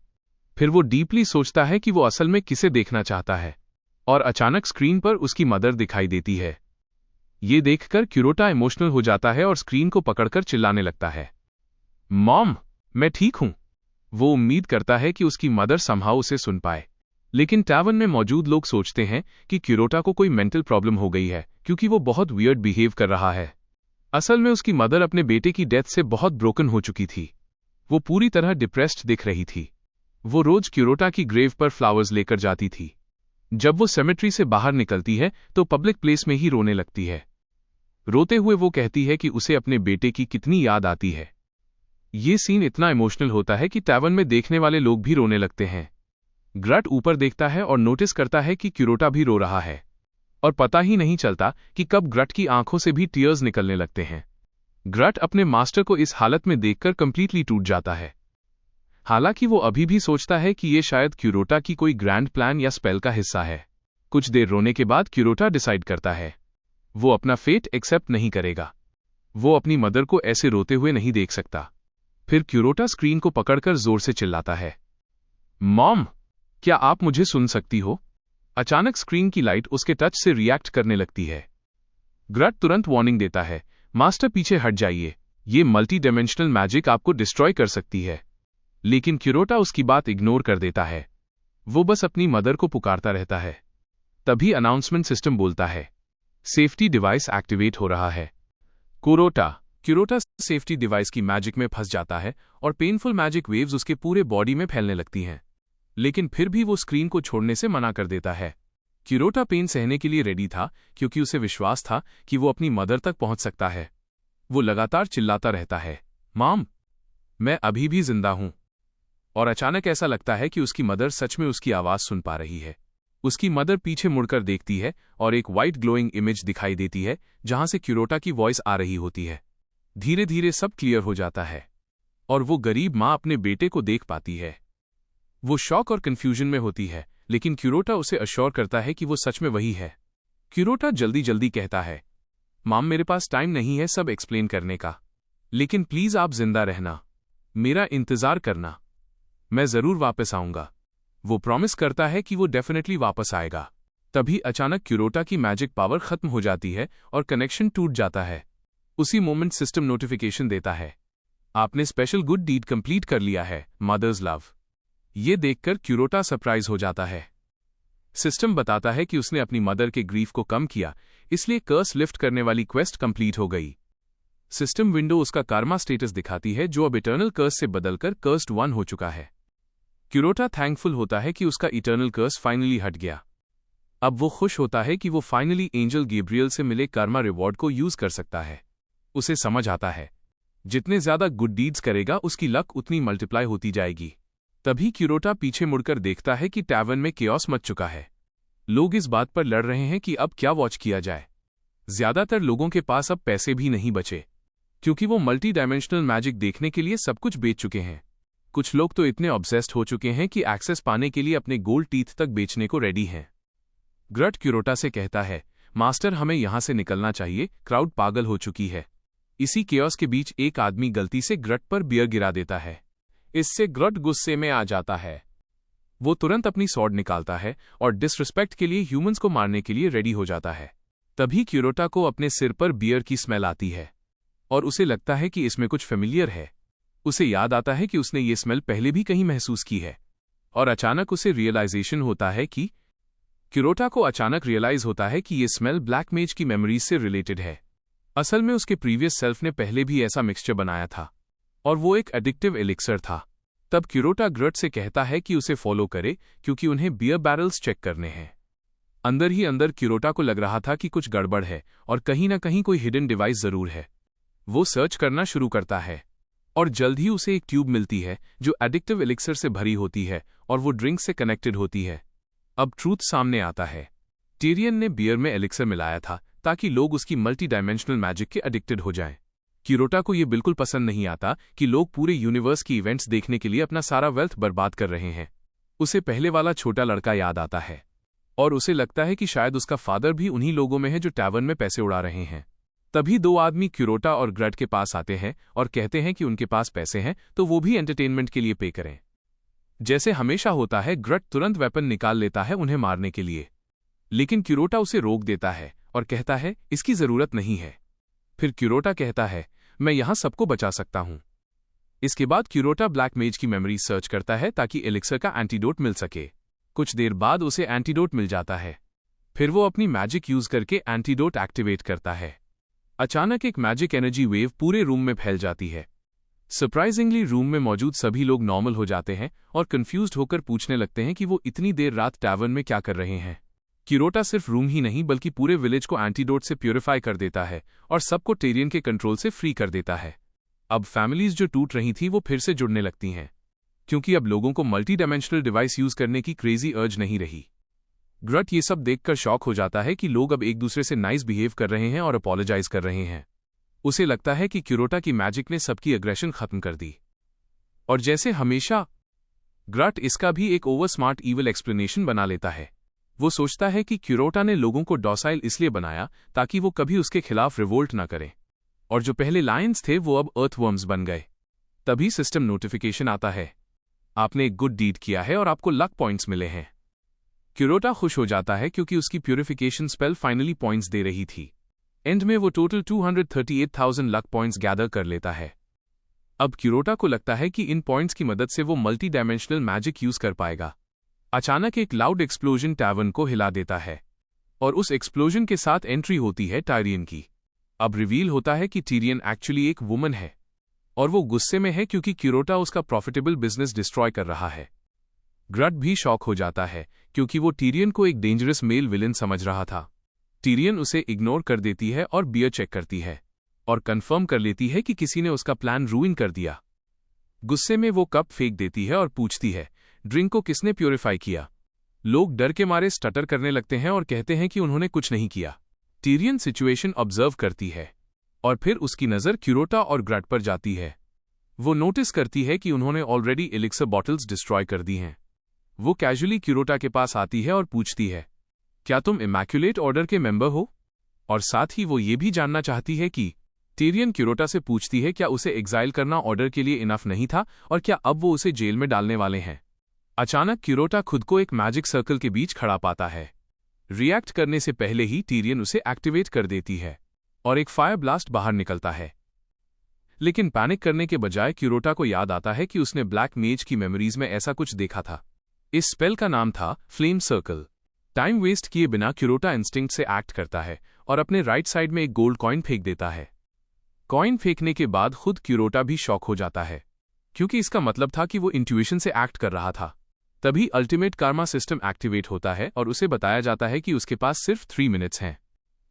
फिर वो डीपली सोचता है कि वो असल में किसे देखना चाहता है और अचानक स्क्रीन पर उसकी मदर दिखाई देती है। ये देखकर किरोटा इमोशनल हो जाता है और स्क्रीन को पकड़कर चिल्लाने लगता है, मॉम, मैं ठीक हूं। वो उम्मीद करता है कि उसकी मदर समहाउ उसे सुन पाए, लेकिन टैवर्न में मौजूद लोग सोचते हैं कि किरोटा को कोई मेंटल प्रॉब्लम हो गई है क्योंकि वो बहुत वियर्ड बिहेव कर रहा है। असल में उसकी मदर अपने बेटे की डेथ से बहुत ब्रोकन हो चुकी थी। वो पूरी तरह डिप्रेस्ड दिख रही थी। वो रोज किरोटा की ग्रेव पर फ्लावर्स लेकर जाती थी। जब वो सेमेट्री से बाहर निकलती है तो पब्लिक प्लेस में ही रोने लगती है। रोते हुए वो कहती है कि उसे अपने बेटे की कितनी याद आती है। ये सीन इतना इमोशनल होता है कि टैवर्न में देखने वाले लोग भी रोने लगते हैं। ग्रट ऊपर देखता है और नोटिस करता है कि क्यूरोटा भी रो रहा है, और पता ही नहीं चलता कि कब ग्रट की आंखों से भी टीयर्स निकलने लगते हैं। ग्रट अपने मास्टर को इस हालत में देखकर कंप्लीटली टूट जाता है। हालांकि वो अभी भी सोचता है कि ये शायद क्यूरोटा की कोई ग्रैंड प्लान या स्पेल का हिस्सा है। कुछ देर रोने के बाद क्यूरोटा डिसाइड करता है वो अपना फेट एक्सेप्ट नहीं करेगा। वो अपनी मदर को ऐसे रोते हुए नहीं देख सकता। फिर क्यूरोटा स्क्रीन को पकड़कर जोर से चिल्लाता है, मॉम, क्या आप मुझे सुन सकती हो? अचानक स्क्रीन की लाइट उसके टच से रिएक्ट करने लगती है। ग्रट तुरंत वार्निंग देता है, मास्टर पीछे हट जाइए, ये मल्टी डायमेंशनल मैजिक आपको डिस्ट्रॉय कर सकती है। लेकिन क्यूरोटा उसकी बात इग्नोर कर देता है। वो बस अपनी मदर को पुकारता रहता है। तभी अनाउंसमेंट सिस्टम बोलता है, सेफ्टी डिवाइस एक्टिवेट हो रहा है। क्यूरोटा सेफ्टी डिवाइस की मैजिक में फंस जाता है और पेनफुल मैजिक वेव्स उसके पूरे बॉडी में फैलने लगती हैं। लेकिन फिर भी वो स्क्रीन को छोड़ने से मना कर देता है। क्यूरोटा पेन सहने के लिए रेडी था क्योंकि उसे विश्वास था कि वो अपनी मदर तक पहुंच सकता है। वो लगातार चिल्लाता रहता है, मॉम, मैं अभी भी जिंदा हूं। और अचानक ऐसा लगता है कि उसकी मदर सच में उसकी आवाज सुन पा रही है। उसकी मदर पीछे मुड़कर देखती है और एक व्हाइट ग्लोइंग इमेज दिखाई देती है जहां से क्यूरोटा की वॉइस आ रही होती है। धीरे धीरे सब क्लियर हो जाता है और वो गरीब मां अपने बेटे को देख पाती है। वो शॉक और कंफ्यूजन में होती है, लेकिन क्यूरोटा उसे अश्योर करता है कि वो सच में वही है। क्यूरोटा जल्दी जल्दी कहता है, माम, मेरे पास टाइम नहीं है सब एक्सप्लेन करने का, लेकिन प्लीज आप जिंदा रहना, मेरा इंतजार करना, मैं जरूर वापस आऊंगा। वो प्रॉमिस करता है कि वो डेफिनेटली वापस आएगा। तभी अचानक क्यूरोटा की मैजिक पावर खत्म हो जाती है और कनेक्शन टूट जाता है। उसी मोमेंट सिस्टम नोटिफिकेशन देता है, आपने स्पेशल गुड डीड कंप्लीट कर लिया है, मदर्स लव। ये देखकर क्यूरोटा सरप्राइज हो जाता है। सिस्टम बताता है कि उसने अपनी मदर के ग्रीफ को कम किया, इसलिए कर्स लिफ्ट करने वाली क्वेस्ट कंप्लीट हो गई। सिस्टम विंडो उसका कार्मा स्टेटस दिखाती है जो अब इटर्नल कर्स से बदलकर कर्स्ड 1 हो चुका है। क्यूरोटा थैंकफुल होता है कि उसका इटर्नल कर्स फाइनली हट गया। अब वो खुश होता है कि वो फाइनली एंजल गैब्रियल से मिले कर्मा रिवॉर्ड को यूज कर सकता है। उसे समझ आता है जितने ज्यादा गुड डीड्स करेगा उसकी लक उतनी मल्टीप्लाई होती जाएगी। तभी क्यूरोटा पीछे मुड़कर देखता है कि टैवर्न में केओस मच चुका है। लोग इस बात पर लड़ रहे हैं कि अब क्या वॉच किया जाए। ज्यादातर लोगों के पास अब पैसे भी नहीं बचे क्योंकि वो मल्टी डायमेंशनल मैजिक देखने के लिए सब कुछ बेच चुके हैं। कुछ लोग तो इतने ऑब्सेस्ड हो चुके हैं कि एक्सेस पाने के लिए अपने गोल्ड टीथ तक बेचने को रेडी हैं। ग्रट क्यूरोटा से कहता है, मास्टर, हमें यहां से निकलना चाहिए, क्राउड पागल हो चुकी है। इसी केओस के बीच एक आदमी गलती से ग्रट पर बियर गिरा देता है। इससे ग्रट गुस्से में आ जाता है। वो तुरंत अपनी स्वॉर्ड निकालता है और डिसरिस्पेक्ट के लिए ह्यूमंस को मारने के लिए रेडी हो जाता है। तभी क्यूरोटा को अपने सिर पर बियर की स्मेल आती है और उसे लगता है कि इसमें कुछ फेमिलियर है। उसे याद आता है कि उसने ये स्मेल पहले भी कहीं महसूस की है। और अचानक उसे रियलाइजेशन होता है कि क्यूरोटा को अचानक रियलाइज होता है कि ये स्मेल ब्लैक मेज की मेमोरीज से रिलेटेड है। असल में उसके प्रीवियस सेल्फ ने पहले भी ऐसा मिक्सचर बनाया था और वो एक एडिक्टिव एलिक्सर था। तब क्यूरोटा ग्रट से कहता है कि उसे फॉलो करे क्योंकि उन्हें बियर बैरल्स चेक करने हैं। अंदर ही अंदर क्यूरोटा को लग रहा था कि कुछ गड़बड़ है और कहीं ना कहीं कोई हिडन डिवाइस जरूर है। वो सर्च करना शुरू करता है और जल्द ही उसे एक ट्यूब मिलती है जो एडिक्टिव एलिक्सर से भरी होती है और वो ड्रिंक से कनेक्टेड होती है। अब ट्रूथ सामने आता है। टिरियन ने बियर में एलिक्सर मिलाया था ताकि लोग उसकी मल्टी डायमेंशनल मैजिक के एडिक्टेड हो जाएं। क्यूरोटा को यह बिल्कुल पसंद नहीं आता कि लोग पूरे यूनिवर्स की इवेंट्स देखने के लिए अपना सारा वेल्थ बर्बाद कर रहे हैं। उसे पहले वाला छोटा लड़का याद आता है और उसे लगता है कि शायद उसका फादर भी उन्हीं लोगों में है जो टैवर्न में पैसे उड़ा रहे हैं। तभी दो आदमी क्यूरोटा और ग्रट के पास आते हैं और कहते हैं कि उनके पास पैसे हैं तो वो भी एंटरटेनमेंट के लिए पे करें। जैसे हमेशा होता है, ग्रट तुरंत वेपन निकाल लेता है उन्हें मारने के लिए, लेकिन क्यूरोटा उसे रोक देता है और कहता है इसकी जरूरत नहीं है। फिर क्यूरोटा कहता है, मैं यहां सबको बचा सकता हूं। इसके बाद क्यूरोटा ब्लैक मेज की मेमोरी सर्च करता है ताकि एलिक्सर का एंटीडोट मिल सके। कुछ देर बाद उसे एंटीडोट मिल जाता है। फिर वो अपनी मैजिक यूज करके एंटीडोट एक्टिवेट करता है। अचानक एक मैजिक एनर्जी वेव पूरे रूम में फैल जाती है। सरप्राइजिंगली रूम में मौजूद सभी लोग नॉर्मल हो जाते हैं और कंफ्यूज्ड होकर पूछने लगते हैं कि वो इतनी देर रात टैवर्न में क्या कर रहे हैं। क्यूरोटा सिर्फ रूम ही नहीं बल्कि पूरे विलेज को एंटीडोट से प्यूरिफाई कर देता है और सबको टेरियन के कंट्रोल से फ्री कर देता है। अब फैमिलीज जो टूट रही थी वो फिर से जुड़ने लगती हैं, क्योंकि अब लोगों को मल्टी डायमेंशनल डिवाइस यूज करने की क्रेजी अर्ज नहीं रही। ग्रट ये सब देखकर शॉक हो जाता है कि लोग अब एक दूसरे से नाइस बिहेव कर रहे हैं और अपोलोजाइज कर रहे हैं। उसे लगता है कि क्यूरोटा की मैजिक ने सबकी अग्रेशन खत्म कर दी। और जैसे हमेशा ग्रट इसका भी एक ओवर स्मार्ट ईविल एक्सप्लेनेशन बना लेता है। वो सोचता है कि क्यूरोटा ने लोगों को डॉसाइल इसलिए बनाया ताकि वो कभी उसके खिलाफ रिवोल्ट ना करें, और जो पहले लायंस थे वो अब अर्थवर्म्स बन गए। तभी सिस्टम नोटिफिकेशन आता है, आपने एक गुड डीड किया है और आपको लक पॉइंट्स मिले हैं। क्यूरोटा खुश हो जाता है क्योंकि उसकी प्यूरिफिकेशन स्पेल फाइनली पॉइंट्स दे रही थी। एंड में वो टोटल 238,000 लक पॉइंट्स गैदर कर लेता है। अब क्यूरोटा को लगता है कि इन पॉइंट्स की मदद से वो मल्टी डायमेंशनल मैजिक यूज कर पाएगा। अचानक एक लाउड एक्सप्लोजन टैवर्न को हिला देता है, और उस एक्सप्लोजन के साथ एंट्री होती है टायरियन की। अब रिवील होता है कि टीरियन एक्चुअली एक वुमन है, और वो गुस्से में है क्योंकि क्यूरोटा उसका प्रॉफिटेबल बिजनेस डिस्ट्रॉय कर रहा है। ग्रट भी शॉक हो जाता है क्योंकि वो टीरियन को एक डेंजरस मेल विलन समझ रहा था। टीरियन उसे इग्नोर कर देती है और बियर चेक करती है और कंफर्म कर लेती है कि किसी ने उसका प्लान रूइन कर दिया। गुस्से में वो कप फेंक देती है और पूछती है, ड्रिंक को किसने प्योरीफाई किया? लोग डर के मारे स्टटर करने लगते हैं और कहते हैं कि उन्होंने कुछ नहीं किया। टीरियन सिचुएशन ऑब्जर्व करती है और फिर उसकी नज़र क्यूरोटा और ग्रट पर जाती है। वो नोटिस करती है कि उन्होंने ऑलरेडी एलिक्सर बॉटल्स डिस्ट्रॉय कर दी हैं। वो कैजुअली क्यूरोटा के पास आती है और पूछती है, क्या तुम इमैक्युलेट ऑर्डर के मेंबर हो? और साथ ही वो ये भी जानना चाहती है कि टीरियन क्यूरोटा से पूछती है क्या उसे एग्जाइल करना ऑर्डर के लिए इनफ नहीं था और क्या अब वो उसे जेल में डालने वाले हैं। अचानक क्यूरोटा खुद को एक मैजिक सर्कल के बीच खड़ा पाता है। रिएक्ट करने से पहले ही टीरियन उसे एक्टिवेट कर देती है और एक फायर ब्लास्ट बाहर निकलता है। लेकिन पैनिक करने के बजाय क्यूरोटा को याद आता है कि उसने ब्लैक मेज की मेमोरीज में ऐसा कुछ देखा था। इस स्पेल का नाम था फ्लेम सर्कल। टाइम वेस्ट किए बिना क्यूरोटा इंस्टिंक्ट से एक्ट करता है और अपने राइट साइड में एक गोल्ड कॉइन फेंक देता है। कॉइन फेंकने के बाद खुद क्यूरोटा भी शॉक हो जाता है, क्योंकि इसका मतलब था कि वो इंट्यूशन से एक्ट कर रहा था। तभी अल्टीमेट कार्मा सिस्टम एक्टिवेट होता है और उसे बताया जाता है कि उसके पास सिर्फ 3 मिनट्स हैं।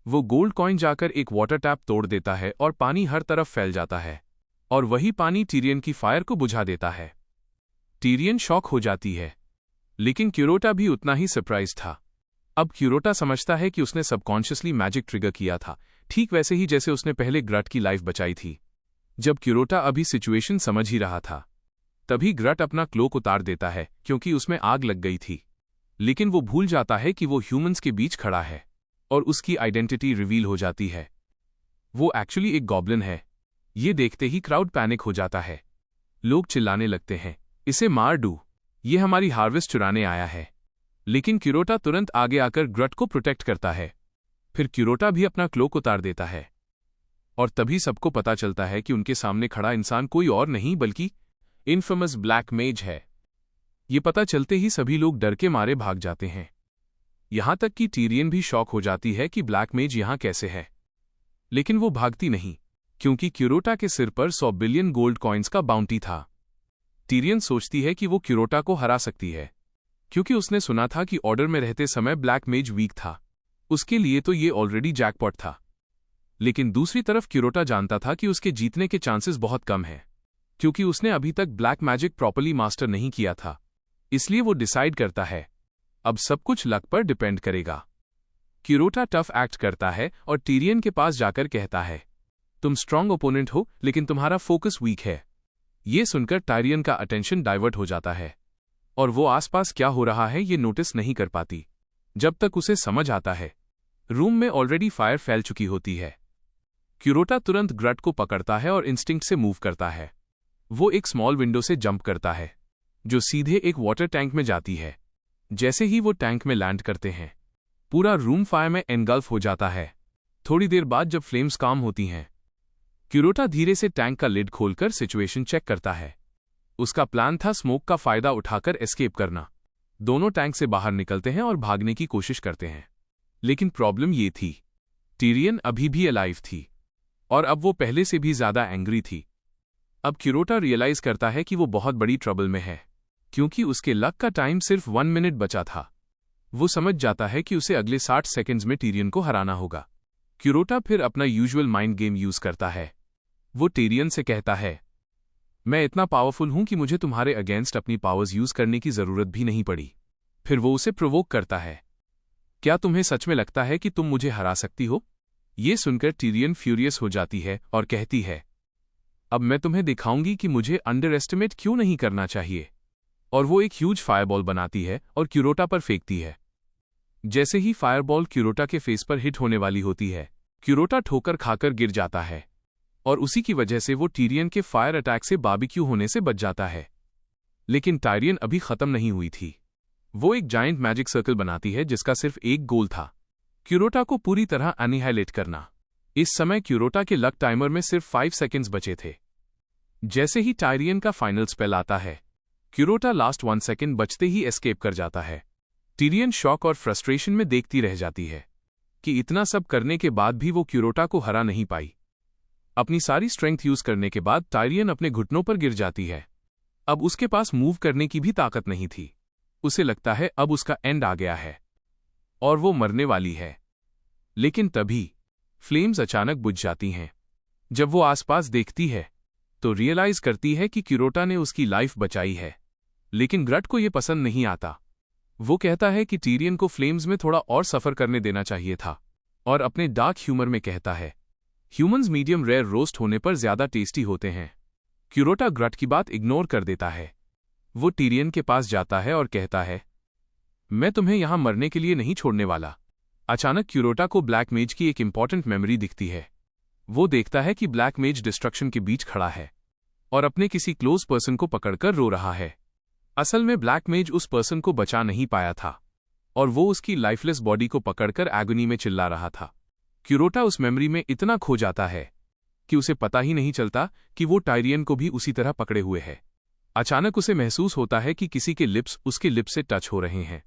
वो गोल्ड कॉइन जाकर एक वाटर टैप तोड़ देता है और पानी हर तरफ फैल जाता है, और वही पानी टीरियन की फायर को बुझा देता है। टीरियन शॉक हो जाती है, लेकिन क्यूरोटा भी उतना ही सरप्राइज था। अब क्यूरोटा समझता है कि उसने सबकॉन्शियसली मैजिक ट्रिगर किया था, ठीक वैसे ही जैसे उसने पहले ग्रट की लाइफ बचाई थी। जब क्यूरोटा अभी सिचुएशन समझ ही रहा था, तभी ग्रट अपना क्लोक उतार देता है क्योंकि उसमें आग लग गई थी। लेकिन वो भूल जाता है कि वो ह्यूमंस के बीच खड़ा है, और उसकी आइडेंटिटी रिवील हो जाती है। वो एक्चुअली एक गॉब्लिन है। ये देखते ही क्राउड पैनिक हो जाता है। लोग चिल्लाने लगते हैं, इसे मार दो, ये हमारी हार्वेस्ट चुराने आया है। लेकिन क्यूरोटा तुरंत आगे आकर ग्रट को प्रोटेक्ट करता है। फिर क्यूरोटा भी अपना क्लोक उतार देता है, और तभी सबको पता चलता है कि उनके सामने खड़ा इंसान कोई और नहीं बल्कि इनफेमस ब्लैक मेज है। ये पता चलते ही सभी लोग डर के मारे भाग जाते हैं। यहां तक कि टीरियन भी शॉक हो जाती है कि ब्लैक मेज यहां कैसे है। लेकिन वो भागती नहीं, क्योंकि क्यूरोटा के सिर पर 100 बिलियन गोल्ड कॉइन्स का बाउंटी था। टीरियन सोचती है कि वो क्यूरोटा को हरा सकती है, क्योंकि उसने सुना था कि ऑर्डर में रहते समय ब्लैक मेज वीक था। उसके लिए तो ये ऑलरेडी जैकपॉट था। लेकिन दूसरी तरफ क्यूरोटा जानता था कि उसके जीतने के चांसेस बहुत कम हैं, क्योंकि उसने अभी तक ब्लैक मैजिक प्रॉपर्ली मास्टर नहीं किया था। इसलिए वो डिसाइड करता है, अब सब कुछ लक पर डिपेंड करेगा। क्यूरोटा टफ एक्ट करता है और टीरियन के पास जाकर कहता है, तुम स्ट्रांग ओपोनेंट हो लेकिन तुम्हारा फोकस वीक है। ये सुनकर टायरियन का अटेंशन डाइवर्ट हो जाता है, और वो आसपास क्या हो रहा है ये नोटिस नहीं कर पाती। जब तक उसे समझ आता है, रूम में ऑलरेडी फायर फैल चुकी होती है। क्यूरोटा तुरंत ग्रट को पकड़ता है और इंस्टिंक्ट से मूव करता है। वो एक स्मॉल विंडो से जंप करता है, जो सीधे एक वाटर टैंक में जाती है। जैसे ही वो टैंक में लैंड करते हैं, पूरा रूम फायर में एनगल्फ हो जाता है। थोड़ी देर बाद जब फ्लेम्स काम होती हैं, क्यूरोटा धीरे से टैंक का लिड खोलकर सिचुएशन चेक करता है। उसका प्लान था स्मोक का फायदा उठाकर एस्केप करना। दोनों टैंक से बाहर निकलते हैं और भागने की कोशिश करते हैं। लेकिन प्रॉब्लम ये थी, टीरियन अभी भी अलाइव थी, और अब वो पहले से भी ज्यादा एंग्री थी। अब क्यूरोटा रियलाइज करता है कि वो बहुत बड़ी ट्रबल में है, क्योंकि उसके लक का टाइम सिर्फ 1 मिनट बचा था। वो समझ जाता है कि उसे अगले 60 सेकंड्स में टीरियन को हराना होगा। क्यूरोटा फिर अपना यूजुअल माइंड गेम यूज करता है। वो टिरियन से कहता है, मैं इतना पावरफुल हूं कि मुझे तुम्हारे अगेंस्ट अपनी पावर्स यूज करने की जरूरत भी नहीं पड़ी। फिर वो उसे प्रोवोक करता है, क्या तुम्हें सच में लगता है कि तुम मुझे हरा सकती हो? ये सुनकर टिरियन फ्यूरियस हो जाती है और कहती है, अब मैं तुम्हें दिखाऊंगी कि मुझे अंडर एस्टिमेट क्यों नहीं करना चाहिए। और वो एक ह्यूज फायरबॉल बनाती है और क्यूरोटा पर फेंकती है। जैसे ही फायरबॉल क्यूरोटा के फेस पर हिट होने वाली होती है, क्यूरोटा ठोकर खाकर गिर जाता है और उसी की वजह से वो टिरियन के फायर अटैक से बारबेक्यू होने से बच जाता है। लेकिन टायरियन अभी खत्म नहीं हुई थी। वो एक जायंट मैजिक सर्कल बनाती है जिसका सिर्फ एक गोल था, क्यूरोटा को पूरी तरह एनिहाइलेट करना। इस समय क्यूरोटा के लक टाइमर में सिर्फ 5 सेकेंड्स बचे थे। जैसे ही टायरियन का फाइनल स्पेल आता है, क्यूरोटा लास्ट 1 सेकेंड बचते ही एस्केप कर जाता है। टिरियन शॉक और फ्रस्ट्रेशन में देखती रह जाती है कि इतना सब करने के बाद भी वो क्यूरोटा को हरा नहीं पाई। अपनी सारी स्ट्रेंथ यूज करने के बाद टायरियन अपने घुटनों पर गिर जाती है। अब उसके पास मूव करने की भी ताकत नहीं थी। उसे लगता है अब उसका एंड आ गया है और वो मरने वाली है। लेकिन तभी फ्लेम्स अचानक बुझ जाती हैं। जब वो आसपास देखती है तो रियलाइज करती है कि क्यूरोटा ने उसकी लाइफ बचाई है। लेकिन ग्रट को यह पसंद नहीं आता। वो कहता है कि टिरियन को फ्लेम्स में थोड़ा और सफर करने देना चाहिए था और अपने डार्क ह्यूमर में कहता है, ह्यूमंस मीडियम रेयर रोस्ट होने पर ज्यादा टेस्टी होते हैं। क्यूरोटा ग्रट की बात इग्नोर कर देता है। वो टिरियन के पास जाता है और कहता है, मैं तुम्हें यहां मरने के लिए नहीं छोड़ने वाला। अचानक क्यूरोटा को ब्लैक मेज की एक इंपॉर्टेंट मेमोरी दिखती है। वो देखता है कि ब्लैक मेज डिस्ट्रक्शन के बीच खड़ा है और अपने किसी क्लोज पर्सन को पकड़कर रो रहा है। असल में ब्लैक मेज उस पर्सन को बचा नहीं पाया था और वो उसकी लाइफलेस बॉडी को पकड़कर एगोनी में चिल्ला रहा था। क्यूरोटा उस मेमोरी में इतना खो जाता है कि उसे पता ही नहीं चलता कि वो टायरियन को भी उसी तरह पकड़े हुए है। अचानक उसे महसूस होता है कि किसी के लिप्स उसके लिप्स से टच हो रहे हैं।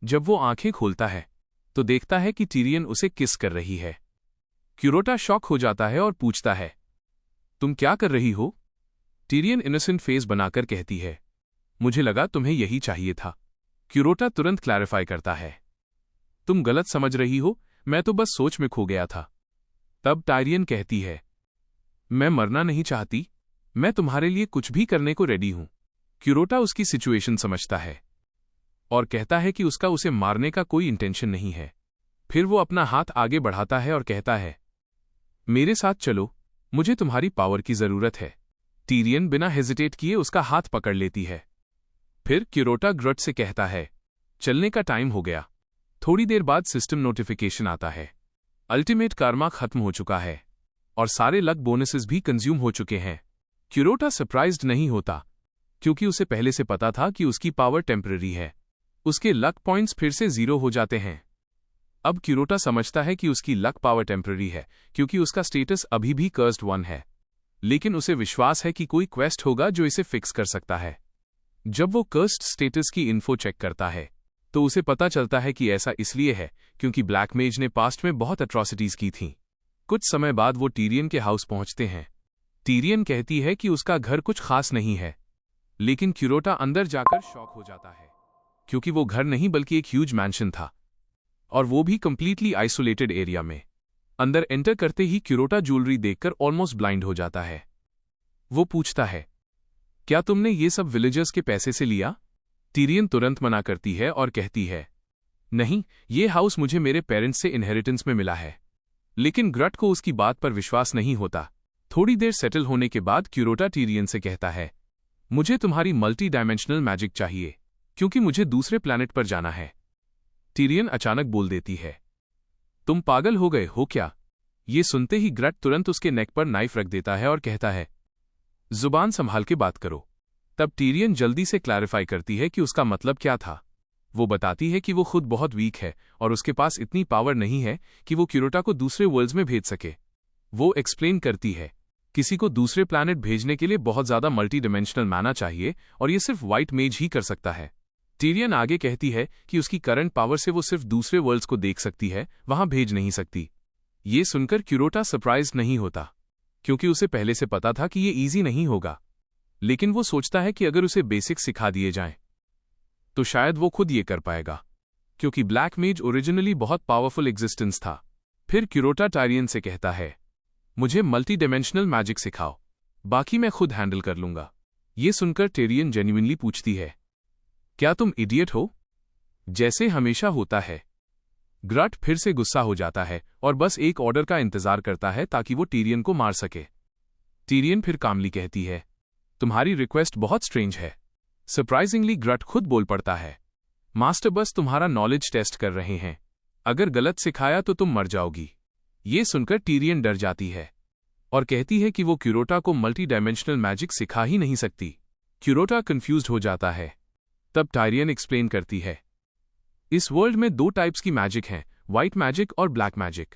जब वो आंखें खोलता है तो देखता है कि टिरियन उसे किस कर रही है। क्यूरोटा शॉक हो जाता है और पूछता है, तुम क्या कर रही हो? टिरियन इनोसेंट फेस बनाकर कहती है, मुझे लगा तुम्हें यही चाहिए था। क्यूरोटा तुरंत क्लैरिफाई करता है, तुम गलत समझ रही हो, मैं तो बस सोच में खो गया था। तब टायरियन कहती है, मैं मरना नहीं चाहती, मैं तुम्हारे लिए कुछ भी करने को रेडी हूं। क्यूरोटा उसकी सिचुएशन समझता है और कहता है कि उसका उसे मारने का कोई इंटेंशन नहीं है। फिर वो अपना हाथ आगे बढ़ाता है और कहता है, मेरे साथ चलो, मुझे तुम्हारी पावर की जरूरत है। टिरियन बिना हेजिटेट किए उसका हाथ पकड़ लेती है। फिर क्यूरोटा ग्रट से कहता है, चलने का टाइम हो गया। थोड़ी देर बाद सिस्टम नोटिफिकेशन आता है, अल्टीमेट कार्मा खत्म हो चुका है और सारे लक बोनसेस भी कंज्यूम हो चुके हैं। क्यूरोटा सरप्राइज्ड नहीं होता क्योंकि उसे पहले से पता था कि उसकी पावर टेम्पररी है। उसके लक पॉइंट्स फिर से 0 हो जाते हैं। अब क्यूरोटा समझता है कि उसकी लक पावर टेम्पररी है क्योंकि उसका स्टेटस अभी भी कर्स्ड 1 है। लेकिन उसे विश्वास है कि कोई क्वेस्ट होगा जो इसे फिक्स कर सकता है। जब वो कर्स्ड स्टेटस की इन्फो चेक करता है तो उसे पता चलता है कि ऐसा इसलिए है क्योंकि ब्लैक मेज ने पास्ट में बहुत अट्रॉसिटीज की थीं। कुछ समय बाद वो टिरियन के हाउस पहुंचते हैं। टिरियन कहती है कि उसका घर कुछ खास नहीं है, लेकिन क्यूरोटा अंदर जाकर शॉक हो जाता है क्योंकि वो घर नहीं बल्कि एक ह्यूज मैंशन था और वो भी कंप्लीटली आइसोलेटेड एरिया में। अंदर एंटर करते ही क्यूरोटा ज्वेलरी देखकर ऑलमोस्ट ब्लाइंड हो जाता है। वो पूछता है, क्या तुमने ये सब विलेजर्स के पैसे से लिया? टिरियन तुरंत मना करती है और कहती है, नहीं, ये हाउस मुझे मेरे पेरेंट्स से इनहेरिटेंस में मिला है। लेकिन ग्रट को उसकी बात पर विश्वास नहीं होता। थोड़ी देर सेटल होने के बाद क्यूरोटा टिरियन से कहता है, मुझे तुम्हारी मल्टी डायमेंशनल मैजिक चाहिए क्योंकि मुझे दूसरे प्लैनेट पर जाना है। टिरियन अचानक बोल देती है, तुम पागल हो गए हो क्या? ये सुनते ही ग्रट तुरंत उसके नेक पर नाइफ रख देता है और कहता है, जुबान संभाल के बात करो। तब टिरियन जल्दी से क्लैरिफाई करती है कि उसका मतलब क्या था। वो बताती है कि वो खुद बहुत वीक है और उसके पास इतनी पावर नहीं है कि वो क्यूरोटा को दूसरे वर्ल्ड्स में भेज सके। वो एक्सप्लेन करती है, किसी को दूसरे प्लैनेट भेजने के लिए बहुत ज्यादा मल्टी डिमेंशनल माना चाहिए और ये सिर्फ व्हाइट मेज ही कर सकता है। टिरियन आगे कहती है कि उसकी करंट पावर से वो सिर्फ दूसरे वर्ल्ड्स को देख सकती है, वहां भेज नहीं सकती। ये सुनकर क्यूरोटा सरप्राइज्ड नहीं होता क्योंकि उसे पहले से पता था कि ये ईजी नहीं होगा। लेकिन वो सोचता है कि अगर उसे बेसिक सिखा दिए जाएं तो शायद वो खुद ये कर पाएगा क्योंकि ब्लैक मेज ओरिजिनली बहुत पावरफुल एग्जिस्टेंस था। फिर क्यूरोटा टायरियन से कहता है, मुझे मल्टी डायमेंशनल मैजिक सिखाओ। बाकी मैं खुद हैंडल कर लूंगा। ये सुनकर टिरियन जेन्युइनली पूछती है, क्या तुम इडियट हो? जैसे हमेशा होता है। ग्रट फिर से गुस्सा हो जाता है और बस एक ऑर्डर का इंतजार करता है ताकि वो टिरियन को मार सके। टिरियन फिर कामली कहती है, तुम्हारी रिक्वेस्ट बहुत स्ट्रेंज है। सरप्राइजिंगली ग्रट खुद बोल पड़ता है, मास्टर बस तुम्हारा नॉलेज टेस्ट कर रहे हैं। अगर गलत सिखाया तो तुम मर जाओगी। ये सुनकर टिरियन डर जाती है और कहती है कि वो क्यूरोटा को मल्टी डायमेंशनल मैजिक सिखा ही नहीं सकती। क्यूरोटा कंफ्यूज्ड हो जाता है। तब टिरियन एक्सप्लेन करती है, इस वर्ल्ड में 2 टाइप्स की मैजिक हैं, व्हाइट मैजिक और ब्लैक मैजिक।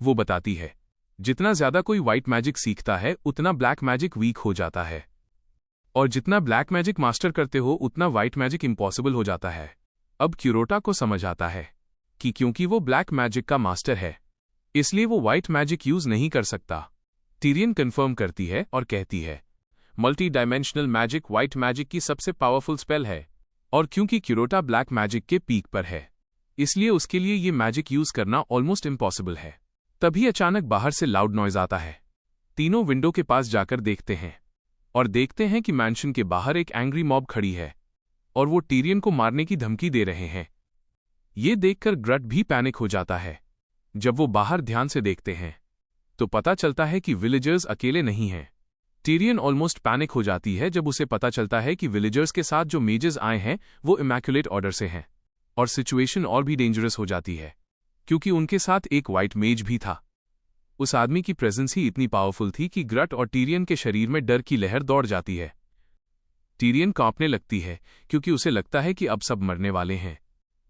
वो बताती है, जितना ज्यादा कोई व्हाइट मैजिक सीखता है उतना ब्लैक मैजिक वीक हो जाता है, और जितना ब्लैक मैजिक मास्टर करते हो उतना व्हाइट मैजिक इम्पॉसिबल हो जाता है। अब क्यूरोटा को समझ आता है कि क्योंकि वो ब्लैक मैजिक का मास्टर है इसलिए वो व्हाइट मैजिक यूज नहीं कर सकता। टिरियन कंफर्म करती है और कहती है, multi dimensional magic white magic की सबसे पावरफुल स्पेल है, और क्योंकि क्यूरोटा ब्लैक मैजिक के पीक पर है इसलिए उसके लिए ये मैजिक यूज करना ऑलमोस्ट इम्पॉसिबल है। तभी अचानक बाहर से लाउड नॉइज आता है। तीनों विंडो के पास जाकर देखते हैं और देखते हैं कि मैंशन के बाहर एक एंग्री मॉब खड़ी है और वो टिरियन को मारने की धमकी दे रहे हैं। ये देखकर ग्रट भी पैनिक हो जाता है। जब वो बाहर ध्यान से देखते हैं तो पता चलता है कि विलेजर्स अकेले नहीं हैं। टिरियन ऑलमोस्ट पैनिक हो जाती है जब उसे पता चलता है कि विलेजर्स के साथ जो मेजेस आए हैं वो इमैक्युलेट ऑर्डर से हैं, और सिचुएशन और भी डेंजरस हो जाती है क्योंकि उनके साथ एक व्हाइट मेज भी था। उस आदमी की प्रेजेंस ही इतनी पावरफुल थी कि ग्रट और टिरियन के शरीर में डर की लहर दौड़ जाती है। टिरियन कांपने लगती है क्योंकि उसे लगता है कि अब सब मरने वाले हैं।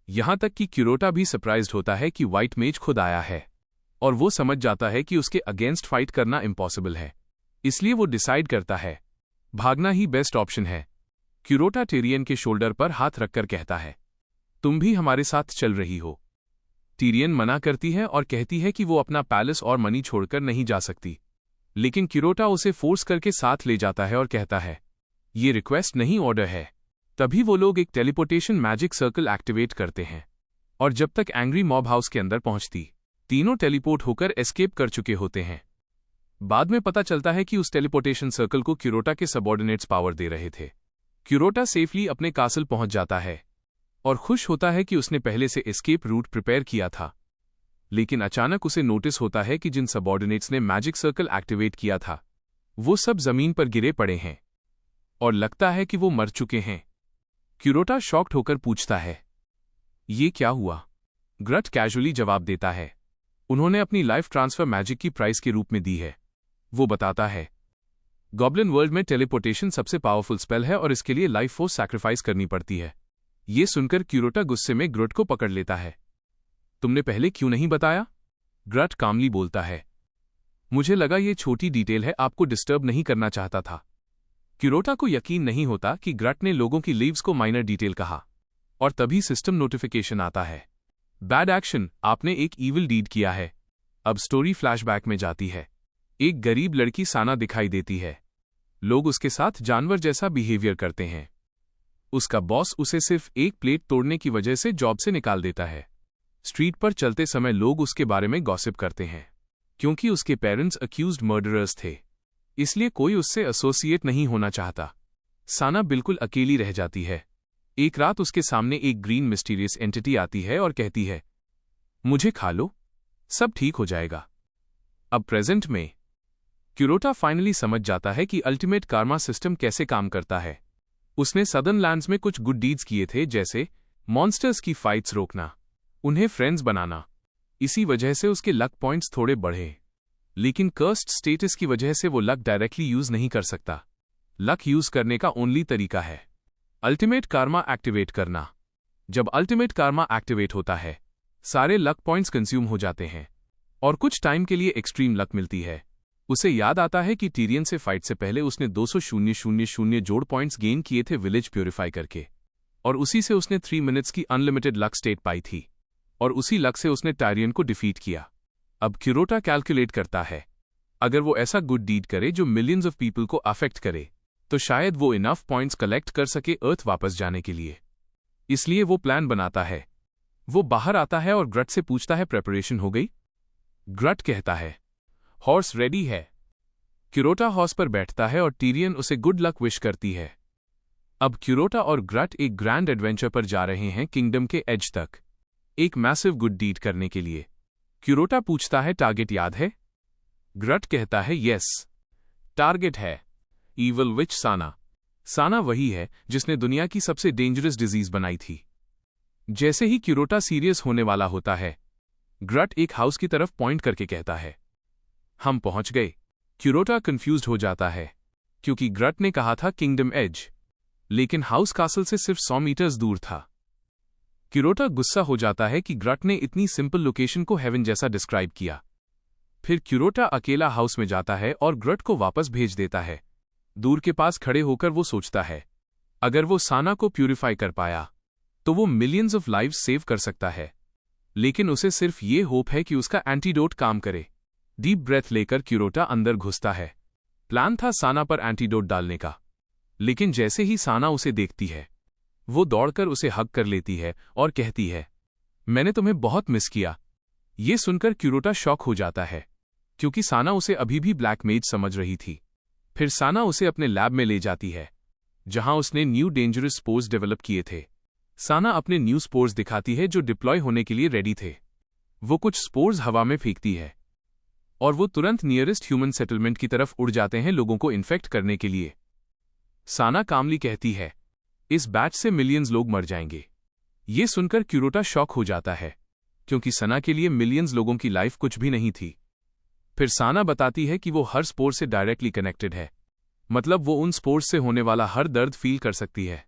यहां तक कि क्यूरोटा भी सरप्राइज्ड होता है कि व्हाइट मेज खुद आया है, और वो समझ जाता है कि उसके अगेंस्ट फाइट करना इम्पॉसिबल है। इसलिए वो डिसाइड करता है भागना ही बेस्ट ऑप्शन है। क्यूरोटा टिरियन के शोल्डर पर हाथ रखकर कहता है, तुम भी हमारे साथ चल रही हो। टिरियन मना करती है और कहती है कि वो अपना पैलेस और मनी छोड़कर नहीं जा सकती, लेकिन क्यूरोटा उसे फोर्स करके साथ ले जाता है और कहता है, ये रिक्वेस्ट नहीं ऑर्डर है। तभी वो लोग एक टेलीपोर्टेशन मैजिक सर्कल एक्टिवेट करते हैं, और जब तक एंग्री मॉब हाउस के अंदर पहुंचती तीनों टेलीपोर्ट होकर एस्केप कर चुके होते हैं। बाद में पता चलता है कि उस टेलीपोर्टेशन सर्कल को क्यूरोटा के सबऑर्डिनेट्स पावर दे रहे थे। क्यूरोटा सेफली अपने कासल पहुंच जाता है और खुश होता है कि उसने पहले से एस्केप रूट प्रिपेयर किया था, लेकिन अचानक उसे नोटिस होता है कि जिन सबऑर्डिनेट्स ने मैजिक सर्कल एक्टिवेट किया था वो सब जमीन पर गिरे पड़े हैं और लगता है कि वो मर चुके हैं। क्यूरोटा शॉक्ड होकर पूछता है, ये क्या हुआ? ग्रट कैजुअली जवाब देता है, उन्होंने अपनी लाइफ ट्रांसफर मैजिक की प्राइस के रूप में दी है। वो बताता है, गॉब्लिन वर्ल्ड में टेलीपोर्टेशन सबसे पावरफुल स्पेल है और इसके लिए लाइफ फोर्स सैक्रिफाइस करनी पड़ती है। ये सुनकर क्यूरोटा गुस्से में ग्रट को पकड़ लेता है। तुमने पहले क्यों नहीं बताया? ग्रट कामली बोलता है, मुझे लगा ये छोटी डिटेल है, आपको डिस्टर्ब नहीं करना चाहता था। क्यूरोटा को यकीन नहीं होता कि ग्रट ने लोगों की लीव्स को माइनर डिटेल कहा, और तभी सिस्टम नोटिफिकेशन आता है, बैड एक्शन, आपने एक ईविल डीड किया है। अब स्टोरी फ्लैशबैक में जाती है। एक गरीब लड़की साना दिखाई देती है। लोग उसके साथ जानवर जैसा बिहेवियर करते हैं। उसका बॉस उसे सिर्फ एक प्लेट तोड़ने की वजह से जॉब से निकाल देता है। स्ट्रीट पर चलते समय लोग उसके बारे में गॉसिप करते हैं। क्योंकि उसके पेरेंट्स अक्यूज्ड मर्डरर्स थे, इसलिए कोई उससे एसोसिएट नहीं होना चाहता। साना बिल्कुल अकेली रह जाती है। एक रात उसके सामने एक ग्रीन मिस्टीरियस एंटिटी आती है और कहती है, मुझे खा लो, सब ठीक हो जाएगा। अब प्रेजेंट में क्यूरोटा फाइनली समझ जाता है कि अल्टीमेट कार्मा सिस्टम कैसे काम करता है। उसने सदर्न लैंड्स में कुछ गुड डीड्स किए थे, जैसे मॉन्स्टर्स की फाइट्स रोकना, उन्हें फ्रेंड्स बनाना। इसी वजह से उसके लक पॉइंट्स थोड़े बढ़े, लेकिन कर्स्ड स्टेटस की वजह से वो लक डायरेक्टली यूज नहीं कर सकता। लक यूज करने का ओनली तरीका है अल्टीमेट कार्मा एक्टिवेट करना। जब अल्टीमेट कार्मा एक्टिवेट होता है, सारे लक पॉइंट्स कंज्यूम हो जाते हैं और कुछ टाइम के लिए एक्सट्रीम लक मिलती है। उसे याद आता है कि टिरियन से फाइट से पहले उसने 200,000 जोड़ पॉइंट्स गेन किए थे विलेज प्यूरिफाई करके, और उसी से उसने 3 मिनट्स की अनलिमिटेड लक स्टेट पाई थी, और उसी लक से उसने टिरियन को डिफीट किया। अब क्यूरोटा कैलकुलेट करता है, अगर वो ऐसा गुड डीड करे जो मिलियंस ऑफ पीपल को अफेक्ट करे, तो शायद वो इनफ पॉइंट्स कलेक्ट कर सके अर्थ वापस जाने के लिए। इसलिए वो प्लान बनाता है। वो बाहर आता है और ग्रट से पूछता है, प्रेपरेशन हो गई? ग्रट कहता है, हॉर्स रेडी है। क्यूरोटा हॉर्स पर बैठता है और टीरियन उसे गुड लक विश करती है। अब क्यूरोटा और ग्रट एक ग्रैंड एडवेंचर पर जा रहे हैं किंगडम के एज तक, एक मैसिव गुड डीड करने के लिए। क्यूरोटा पूछता है, टारगेट याद है? ग्रट कहता है, यस। टारगेट है ईवल विच साना। साना वही है जिसने दुनिया की सबसे डेंजरस डिजीज बनाई थी। जैसे ही क्यूरोटा सीरियस होने वाला होता है, ग्रट एक हाउस की तरफ पॉइंट करके कहता है, हम पहुंच गए। क्यूरोटा कंफ्यूज्ड हो जाता है क्योंकि ग्रट ने कहा था किंगडम एज, लेकिन हाउस कासल से सिर्फ 100 मीटर्स दूर था। क्यूरोटा गुस्सा हो जाता है कि ग्रट ने इतनी सिंपल लोकेशन को हेवन जैसा डिस्क्राइब किया। फिर क्यूरोटा अकेला हाउस में जाता है और ग्रट को वापस भेज देता है। दूर के पास खड़े होकर वो सोचता है, अगर वो साना को प्यूरिफाई कर पाया तो वो मिलियंस ऑफ लाइव्स सेव कर सकता है। लेकिन उसे सिर्फ ये होप है कि उसका एंटीडोट काम करे। डीप ब्रेथ लेकर क्यूरोटा अंदर घुसता है। प्लान था साना पर एंटीडोट डालने का, लेकिन जैसे ही साना उसे देखती है, वो दौड़कर उसे हग कर लेती है और कहती है, मैंने तुम्हें बहुत मिस किया। ये सुनकर क्यूरोटा शॉक हो जाता है क्योंकि साना उसे अभी भी ब्लैक मेज समझ रही थी। फिर साना उसे अपने लैब में ले जाती है जहां उसने न्यू डेंजरस स्पोर्स डेवलप किए थे। साना अपने न्यू स्पोर्स दिखाती है जो डिप्लॉय होने के लिए रेडी थे। वो कुछ स्पोर्स हवा में फेंकती है और वो तुरंत नियरेस्ट ह्यूमन सेटलमेंट की तरफ उड़ जाते हैं लोगों को इन्फेक्ट करने के लिए। साना कामली कहती है, इस बैच से मिलियंस लोग मर जाएंगे। ये सुनकर क्यूरोटा शॉक हो जाता है क्योंकि साना के लिए मिलियंस लोगों की लाइफ कुछ भी नहीं थी। फिर साना बताती है कि वो हर स्पोर्स से डायरेक्टली कनेक्टेड है, मतलब वो उन स्पोर्स से होने वाला हर दर्द फील कर सकती है।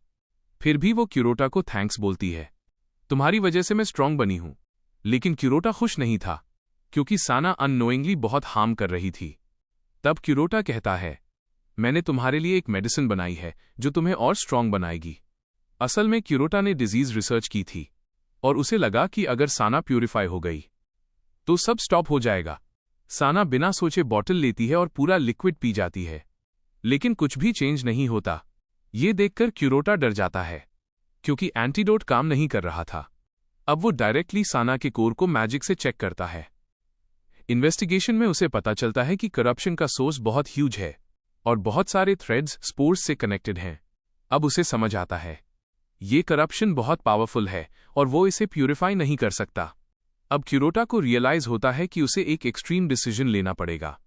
फिर भी वो क्यूरोटा को थैंक्स बोलती है, तुम्हारी वजह से मैं स्ट्रांग बनी हूं। लेकिन क्यूरोटा खुश नहीं था क्योंकि साना अननोइंगली बहुत हार्म कर रही थी। तब क्यूरोटा कहता है, मैंने तुम्हारे लिए एक मेडिसिन बनाई है जो तुम्हें और स्ट्रांग बनाएगी। असल में क्यूरोटा ने डिजीज रिसर्च की थी और उसे लगा कि अगर साना प्यूरिफाई हो गई तो सब स्टॉप हो जाएगा। साना बिना सोचे बॉटल लेती है और पूरा लिक्विड पी जाती है, लेकिन कुछ भी चेंज नहीं होता। ये देखकर क्यूरोटा डर जाता है क्योंकि एंटीडोट काम नहीं कर रहा था। अब वो डायरेक्टली साना के कोर को मैजिक से चेक करता है। इन्वेस्टिगेशन में उसे पता चलता है कि करप्शन का सोर्स बहुत ह्यूज है और बहुत सारे थ्रेड्स स्पोर्स से कनेक्टेड हैं। अब उसे समझ आता है ये करप्शन बहुत पावरफुल है और वो इसे प्यूरिफाई नहीं कर सकता। अब क्यूरोटा को रियलाइज होता है कि उसे एक एक्सट्रीम डिसीजन लेना पड़ेगा।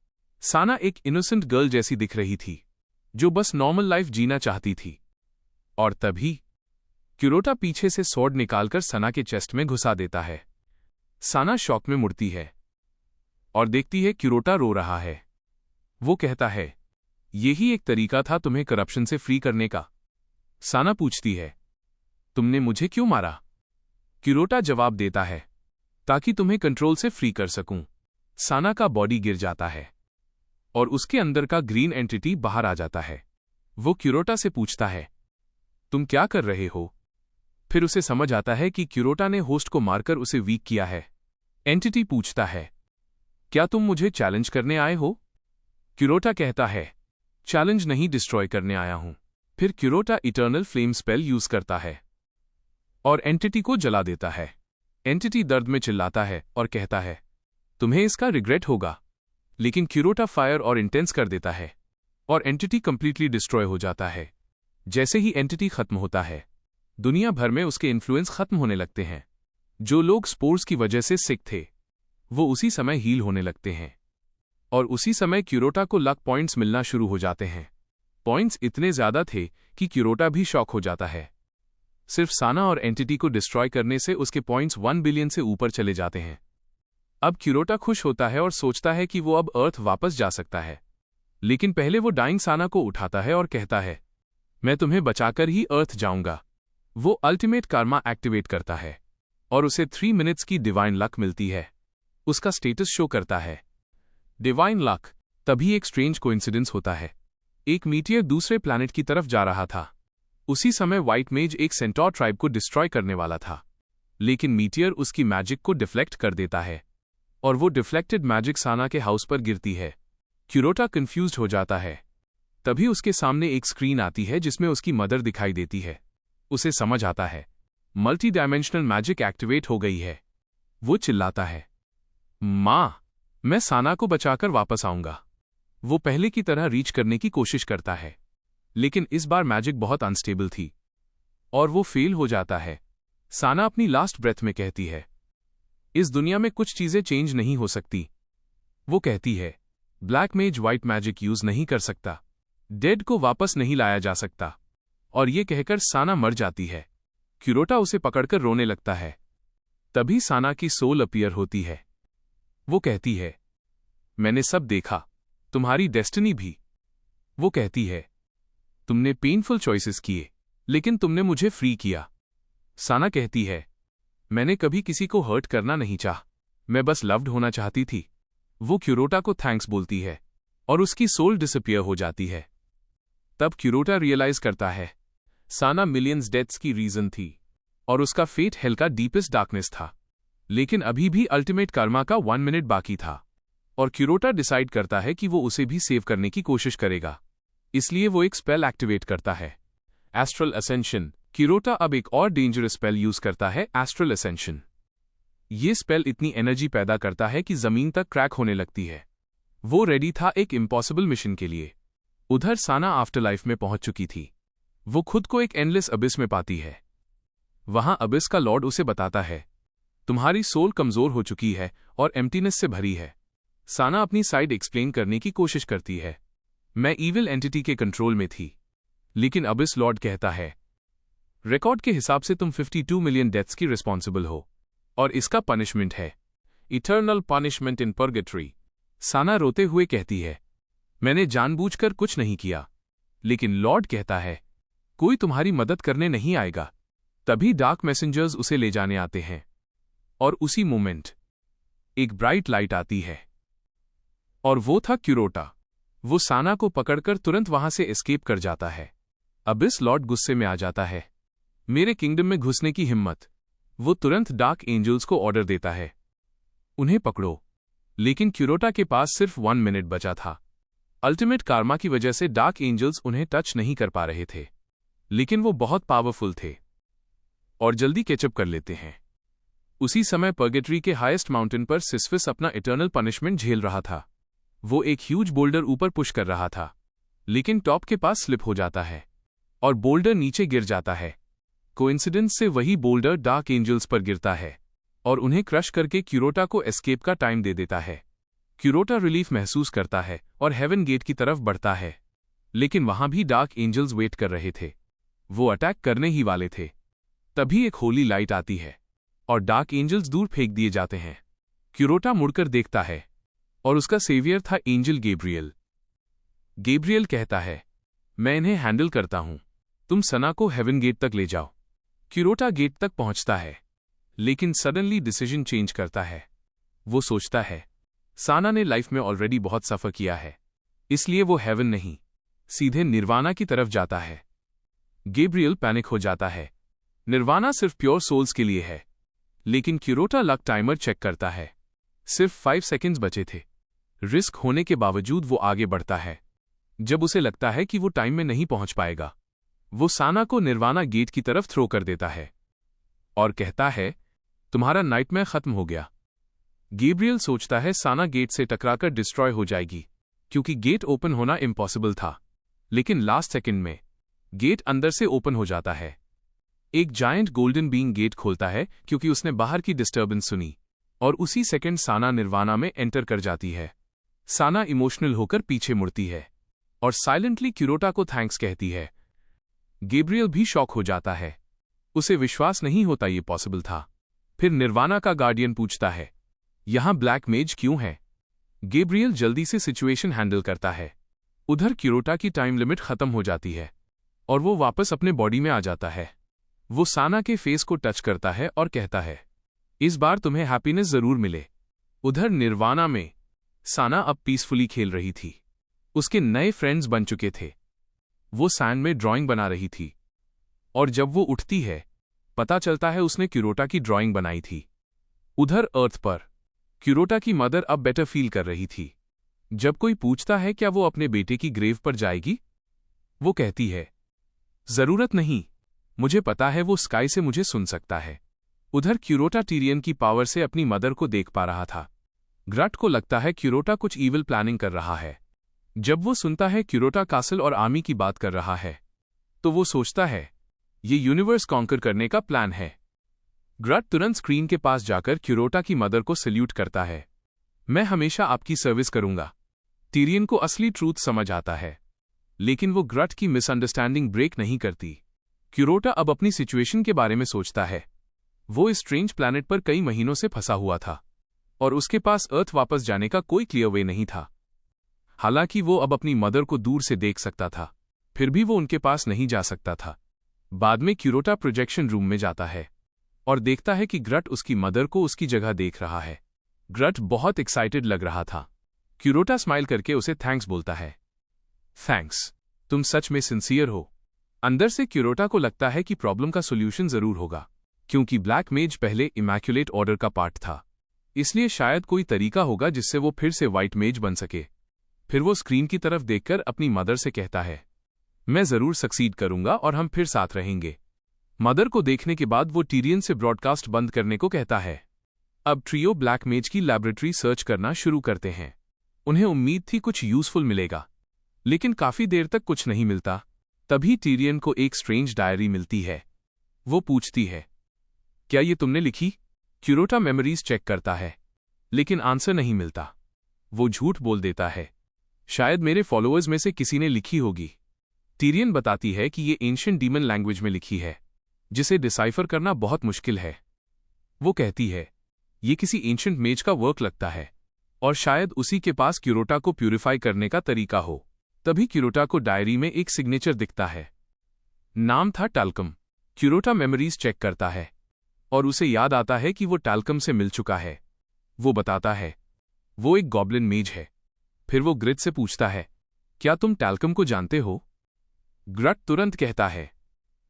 साना एक इनोसेंट गर्ल जैसी दिख रही थी जो बस नॉर्मल लाइफ जीना चाहती थी। और तभी क्यूरोटा पीछे से स्वॉर्ड निकालकर साना के चेस्ट में घुसा देता है। साना शॉक में मुड़ती है और देखती है क्यूरोटा रो रहा है। वो कहता है, यही एक तरीका था तुम्हें करप्शन से फ्री करने का? साना पूछती है, तुमने मुझे क्यों मारा? क्यूरोटा जवाब देता है, ताकि तुम्हें कंट्रोल से फ्री कर सकूं। साना का बॉडी गिर जाता है और उसके अंदर का ग्रीन एंटिटी बाहर आ जाता है। वो क्यूरोटा से पूछता है, तुम क्या कर रहे हो? फिर उसे समझ आता है कि क्यूरोटा ने होस्ट को मारकर उसे वीक किया है। एंटिटी पूछता है, क्या तुम मुझे चैलेंज करने आए हो? क्यूरोटा कहता है, चैलेंज नहीं, डिस्ट्रॉय करने आया हूं। फिर क्यूरोटा इटर्नल फ्लेम स्पेल यूज करता है और एंटिटी को जला देता है। एंटिटी दर्द में चिल्लाता है और कहता है, तुम्हें इसका रिग्रेट होगा। लेकिन क्यूरोटा फायर और इंटेंस कर देता है और एंटिटी कंप्लीटली डिस्ट्रॉय हो जाता है। जैसे ही एंटिटी खत्म होता है, दुनिया भर में उसके इन्फ्लुएंस खत्म होने लगते हैं। जो लोग स्पोर्स की वजह से सिक थे वो उसी समय हील होने लगते हैं और उसी समय क्यूरोटा को लक पॉइंट्स मिलना शुरू हो जाते हैं। पॉइंट्स इतने ज्यादा थे कि क्यूरोटा भी शॉक हो जाता है। सिर्फ साना और एंटिटी को डिस्ट्रॉय करने से उसके पॉइंट्स 1 बिलियन से ऊपर चले जाते हैं। अब क्यूरोटा खुश होता है और सोचता है कि वो अब अर्थ वापस जा सकता है। लेकिन पहले वो डाइंग साना को उठाता है और कहता है, मैं तुम्हें बचाकर ही अर्थ जाऊंगा। वो अल्टीमेट कार्मा एक्टिवेट करता है और उसे 3 मिनट्स की डिवाइन लक मिलती है। उसका स्टेटस शो करता है डिवाइन लक। तभी एक स्ट्रेंज कोइंसिडेंस होता है। एक मीटियर दूसरे प्लैनेट की तरफ जा रहा था। उसी समय व्हाइट मेज एक सेंटोर ट्राइब को डिस्ट्रॉय करने वाला था, लेकिन मीटियर उसकी मैजिक को डिफ्लेक्ट कर देता है और वो डिफ्लेक्टेड मैजिक साना के हाउस पर गिरती है। क्यूरोटा कंफ्यूज्ड हो जाता है। तभी उसके सामने एक स्क्रीन आती है जिसमें उसकी मदर दिखाई देती है। उसे समझ आता है मल्टी डायमेंशनल मैजिक एक्टिवेट हो गई है। वो चिल्लाता है, माँ, मैं साना को बचाकर वापस आऊंगा। वो पहले की तरह रीच करने की कोशिश करता है, लेकिन इस बार मैजिक बहुत अनस्टेबल थी और वो फेल हो जाता है। साना अपनी लास्ट ब्रेथ में कहती है, इस दुनिया में कुछ चीजें चेंज नहीं हो सकती। वो कहती है, ब्लैक मेज व्हाइट मैजिक यूज नहीं कर सकता, डेड को वापस नहीं लाया जा सकता। और ये कहकर साना मर जाती है। क्यूरोटा उसे पकड़कर रोने लगता है। तभी साना की सोल अपीयर होती है। वो कहती है, मैंने सब देखा, तुम्हारी डेस्टिनी भी। वो कहती है, तुमने पेनफुल चॉइसेस किए, लेकिन तुमने मुझे फ्री किया। साना कहती है, मैंने कभी किसी को हर्ट करना नहीं चाहा, मैं बस लव्ड होना चाहती थी। वो क्यूरोटा को थैंक्स बोलती है और उसकी सोल डिसअपीयर हो जाती है। तब क्यूरोटा रियलाइज करता है, साना मिलियंस डेथ्स की रीजन थी और उसका फेट हेल का डीपेस्ट डार्कनेस था। लेकिन अभी भी अल्टीमेट कर्मा का 1 मिनट बाकी था और क्यूरोटा डिसाइड करता है कि वो उसे भी सेव करने की कोशिश करेगा। इसलिए वो एक स्पेल एक्टिवेट करता है, एस्ट्रल असेंशन। क्यूरोटा अब एक और डेंजरस स्पेल यूज करता है, एस्ट्रल असेंशन। ये स्पेल इतनी एनर्जी पैदा करता है कि जमीन तक क्रैक होने लगती है। वो रेडी था एक इम्पॉसिबल मिशन के लिए। उधर साना आफ्टरलाइफ में पहुंच चुकी थी। वो खुद को एक एंडलेस अबिस में पाती है। वहां अबिस का लॉर्ड उसे बताता है, तुम्हारी सोल कमजोर हो चुकी है और एम्प्टीनेस से भरी है। साना अपनी साइड एक्सप्लेन करने की कोशिश करती है, मैं ईविल एंटिटी के कंट्रोल में थी। लेकिन अबिस लॉर्ड कहता है, रिकॉर्ड के हिसाब से तुम 52 मिलियन डेथ्स की रिस्पॉन्सिबल हो और इसका पनिशमेंट है इटर्नल पनिशमेंट इन पर्गेटरी। साना रोते हुए कहती है, मैंने जानबूझकर कुछ नहीं किया। लेकिन लॉर्ड कहता है, कोई तुम्हारी मदद करने नहीं आएगा। तभी डार्क मैसेंजर्स उसे ले जाने आते हैं और उसी मोमेंट एक ब्राइट लाइट आती है और वो था क्यूरोटा। वो साना को पकड़कर तुरंत वहां से एस्केप कर जाता है। अबिस लॉर्ड गुस्से में आ जाता है, मेरे किंगडम में घुसने की हिम्मत। वो तुरंत डार्क एंजल्स को ऑर्डर देता है, उन्हें पकड़ो। लेकिन क्यूरोटा के पास सिर्फ 1 मिनट बचा था। अल्टीमेट कार्मा की वजह से डार्क एंजल्स उन्हें टच नहीं कर पा रहे थे, लेकिन वो बहुत पावरफुल थे और जल्दी कैचअप कर लेते हैं। उसी समय पर्गेटरी के हाईएस्ट माउंटेन पर सिस्फिस अपना इटर्नल पनिशमेंट झेल रहा था। वो एक ह्यूज बोल्डर ऊपर पुश कर रहा था, लेकिन टॉप के पास स्लिप हो जाता है और बोल्डर नीचे गिर जाता है। कोइंसिडेंस से वही बोल्डर डार्क एंजल्स पर गिरता है और उन्हें क्रश करके क्यूरोटा को एस्केप का टाइम दे देता है। क्यूरोटा रिलीफ महसूस करता है और हेवन गेट की तरफ बढ़ता है, लेकिन वहां भी डार्क एंजल्स वेट कर रहे थे। वो अटैक करने ही वाले थे। तभी एक होली लाइट आती है और डार्क एंजल्स दूर फेंक दिए जाते हैं। क्यूरोटा मुड़कर देखता है और उसका सेवियर था एंजल गैब्रियल। गैब्रियल कहता है, मैं इन्हें हैंडल करता हूं, तुम सना को हेवन गेट तक ले जाओ। क्यूरोटा गेट तक पहुंचता है, लेकिन सडनली डिसीजन चेंज करता है। वो सोचता है, साना ने लाइफ में ऑलरेडी बहुत सफर किया है, इसलिए वो हेवन नहीं, सीधे निर्वाणा की तरफ जाता है। गैब्रियल पैनिक हो जाता है, निर्वाणा सिर्फ प्योर सोल्स के लिए है। लेकिन क्यूरोटा लक टाइमर चेक करता है, सिर्फ 5 सेकंड्स बचे थे। रिस्क होने के बावजूद वो आगे बढ़ता है। जब उसे लगता है कि वो टाइम में नहीं पहुंच पाएगा, वो साना को निर्वाणा गेट की तरफ थ्रो कर देता है और कहता है, तुम्हारा नाइटमेयर खत्म हो गया। गैब्रियल सोचता है साना गेट से टकराकर डिस्ट्रॉय हो जाएगी, क्योंकि गेट ओपन होना इम्पॉसिबल था। लेकिन लास्ट सेकंड में गेट अंदर से ओपन हो जाता है। एक जायंट गोल्डन बीइंग गेट खोलता है क्योंकि उसने बाहर की डिस्टर्बेंस सुनी, और उसी सेकंड साना निर्वाणा में एंटर कर जाती है। साना इमोशनल होकर पीछे मुड़ती है और साइलेंटली क्यूरोटा को थैंक्स कहती है। गैब्रियल भी शॉक हो जाता है, उसे विश्वास नहीं होता ये पॉसिबल था। फिर निर्वाणा का गार्डियन पूछता है, यहां ब्लैक मेज क्यों है? गैब्रियल जल्दी से सिचुएशन हैंडल करता है। उधर क्यूरोटा की टाइम लिमिट खत्म हो जाती है और वो वापस अपने बॉडी में आ जाता है। वो साना के फेस को टच करता है और कहता है, इस बार तुम्हें हैप्पीनेस जरूर मिले। उधर निर्वाणा में साना अब पीसफुली खेल रही थी। उसके नए फ्रेंड्स बन चुके थे। वो सैंड में ड्राइंग बना रही थी और जब वो उठती है, पता चलता है उसने क्यूरोटा की ड्राइंग बनाई थी। उधर अर्थ पर क्यूरोटा की मदर अब बेटर फील कर रही थी। जब कोई पूछता है क्या वो अपने बेटे की ग्रेव पर जाएगी, वो कहती है, जरूरत नहीं, मुझे पता है वो स्काई से मुझे सुन सकता है। उधर क्यूरोटा टीरियन की पावर से अपनी मदर को देख पा रहा था। ग्रट को लगता है क्यूरोटा कुछ ईविल प्लानिंग कर रहा है। जब वो सुनता है क्यूरोटा कासल और आर्मी की बात कर रहा है तो वो सोचता है ये यूनिवर्स कॉन्कर करने का प्लान है। ग्रट तुरंत स्क्रीन के पास जाकर क्यूरोटा की मदर को सल्यूट करता है। मैं हमेशा आपकी सर्विस करूंगा। टीरियन को असली ट्रूथ समझ आता है, लेकिन वो ग्रट की मिसअंडरस्टैंडिंग ब्रेक नहीं करती। क्यूरोटा अब अपनी सिचुएशन के बारे में सोचता है। वो इस स्ट्रेंज प्लैनेट पर कई महीनों से फंसा हुआ था और उसके पास अर्थ वापस जाने का कोई क्लियर वे नहीं था। हालांकि वो अब अपनी मदर को दूर से देख सकता था, फिर भी वो उनके पास नहीं जा सकता था। बाद में क्यूरोटा प्रोजेक्शन रूम में जाता है और देखता है कि ग्रट उसकी मदर को उसकी जगह देख रहा है। ग्रट बहुत एक्साइटेड लग रहा था। क्यूरोटा स्माइल करके उसे थैंक्स बोलता है। थैंक्स, तुम सच में सिंसियर हो। अंदर से क्यूरोटा को लगता है कि प्रॉब्लम का सोल्यूशन जरूर होगा, क्योंकि ब्लैक मेज पहले इमैक्युलेट ऑर्डर का पार्ट था। इसलिए शायद कोई तरीका होगा जिससे वो फिर से व्हाइट मेज बन सके। फिर वो स्क्रीन की तरफ देखकर अपनी मदर से कहता है, मैं जरूर सक्सीड करूंगा और हम फिर साथ रहेंगे। मदर को देखने के बाद वो टीरियन से ब्रॉडकास्ट बंद करने को कहता है। अब ट्रियो ब्लैक मेज की लैबोरेटरी सर्च करना शुरू करते हैं। उन्हें उम्मीद थी कुछ यूजफुल मिलेगा, लेकिन काफी देर तक कुछ नहीं मिलता। तभी टीरियन को एक स्ट्रेंज डायरी मिलती है। वो पूछती है, क्या ये तुमने लिखी? क्यूरोटा मेमोरीज चेक करता है, लेकिन आंसर नहीं मिलता। वो झूठ बोल देता है, शायद मेरे फॉलोअर्स में से किसी ने लिखी होगी। टीरियन बताती है कि ये एंशिएंट डीमन लैंग्वेज में लिखी है, जिसे डिसाइफर करना बहुत मुश्किल है। वो कहती है, ये किसी एंशिएंट मेज का वर्क लगता है और शायद उसी के पास क्यूरोटा को प्यूरिफाई करने का तरीका हो। तभी क्यूरोटा को डायरी में एक सिग्नेचर दिखता है। नाम था टाल्कम। क्यूरोटा मेमोरीज चेक करता है और उसे याद आता है कि वो टाल्कम से मिल चुका है। वो बताता है, वो एक गॉब्लिन मेज है। फिर वो ग्रिट से पूछता है, क्या तुम टाल्कम को जानते हो? ग्रट तुरंत कहता है,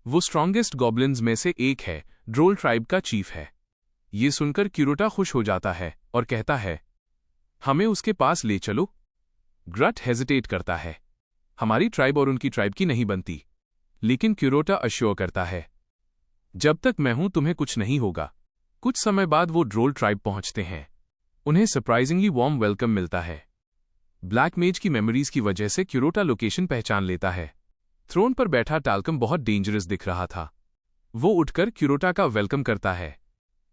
वो स्ट्रॉन्गेस्ट गॉब्लिन्स में से एक है, ड्रोल ट्राइब का चीफ है। ये सुनकर क्यूरोटा खुश हो जाता है और कहता है, हमें उसके पास ले चलो। ग्रट हेजिटेट करता है, हमारी ट्राइब और उनकी ट्राइब की नहीं बनती। लेकिन क्यूरोटा अश्योर करता है, जब तक मैं हूं तुम्हें कुछ नहीं होगा। कुछ समय बाद वो ड्रोल ट्राइब पहुंचते हैं। उन्हें सरप्राइजिंगली वार्म वेलकम मिलता है। ब्लैक मेज की मेमोरीज की वजह से क्यूरोटा लोकेशन पहचान लेता है। थ्रोन पर बैठा टाल्कम बहुत डेंजरस दिख रहा था। वो उठकर क्यूरोटा का वेलकम करता है,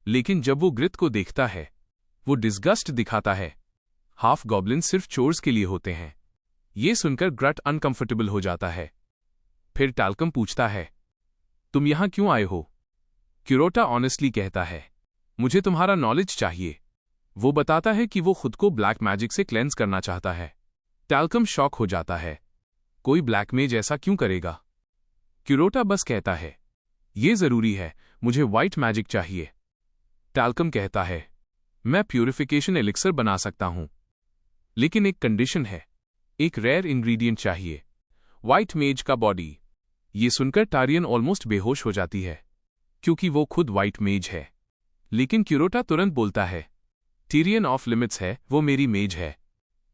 लेकिन जब वो ग्रिट को देखता है, वो डिस्गस्ट दिखाता है। हाफ गॉब्लिन सिर्फ चोर्स के लिए होते हैं। ये सुनकर ग्रट अनकंफर्टेबल हो जाता है। फिर टाल्कम पूछता है, तुम यहां क्यों आए हो? क्यूरोटा ऑनेस्टली कहता है, मुझे तुम्हारा नॉलेज चाहिए। वो बताता है कि वो खुद को ब्लैक मैजिक से क्लेंस करना चाहता है। टाल्कम शॉक हो जाता है, कोई ब्लैक मेज ऐसा क्यों करेगा? क्यूरोटा बस कहता है, ये जरूरी है, मुझे व्हाइट मैजिक चाहिए। टाल्कम कहता है, मैं प्यूरिफिकेशन एलिक्सर बना सकता हूं, लेकिन एक कंडीशन है, एक रेयर इंग्रेडिएंट चाहिए, व्हाइट मेज का बॉडी। ये सुनकर टारियन ऑलमोस्ट बेहोश हो जाती है, क्योंकि वो खुद व्हाइट मेज है। लेकिन क्यूरोटा तुरंत बोलता है, टीरियन ऑफ लिमिट्स है, वो मेरी मेज है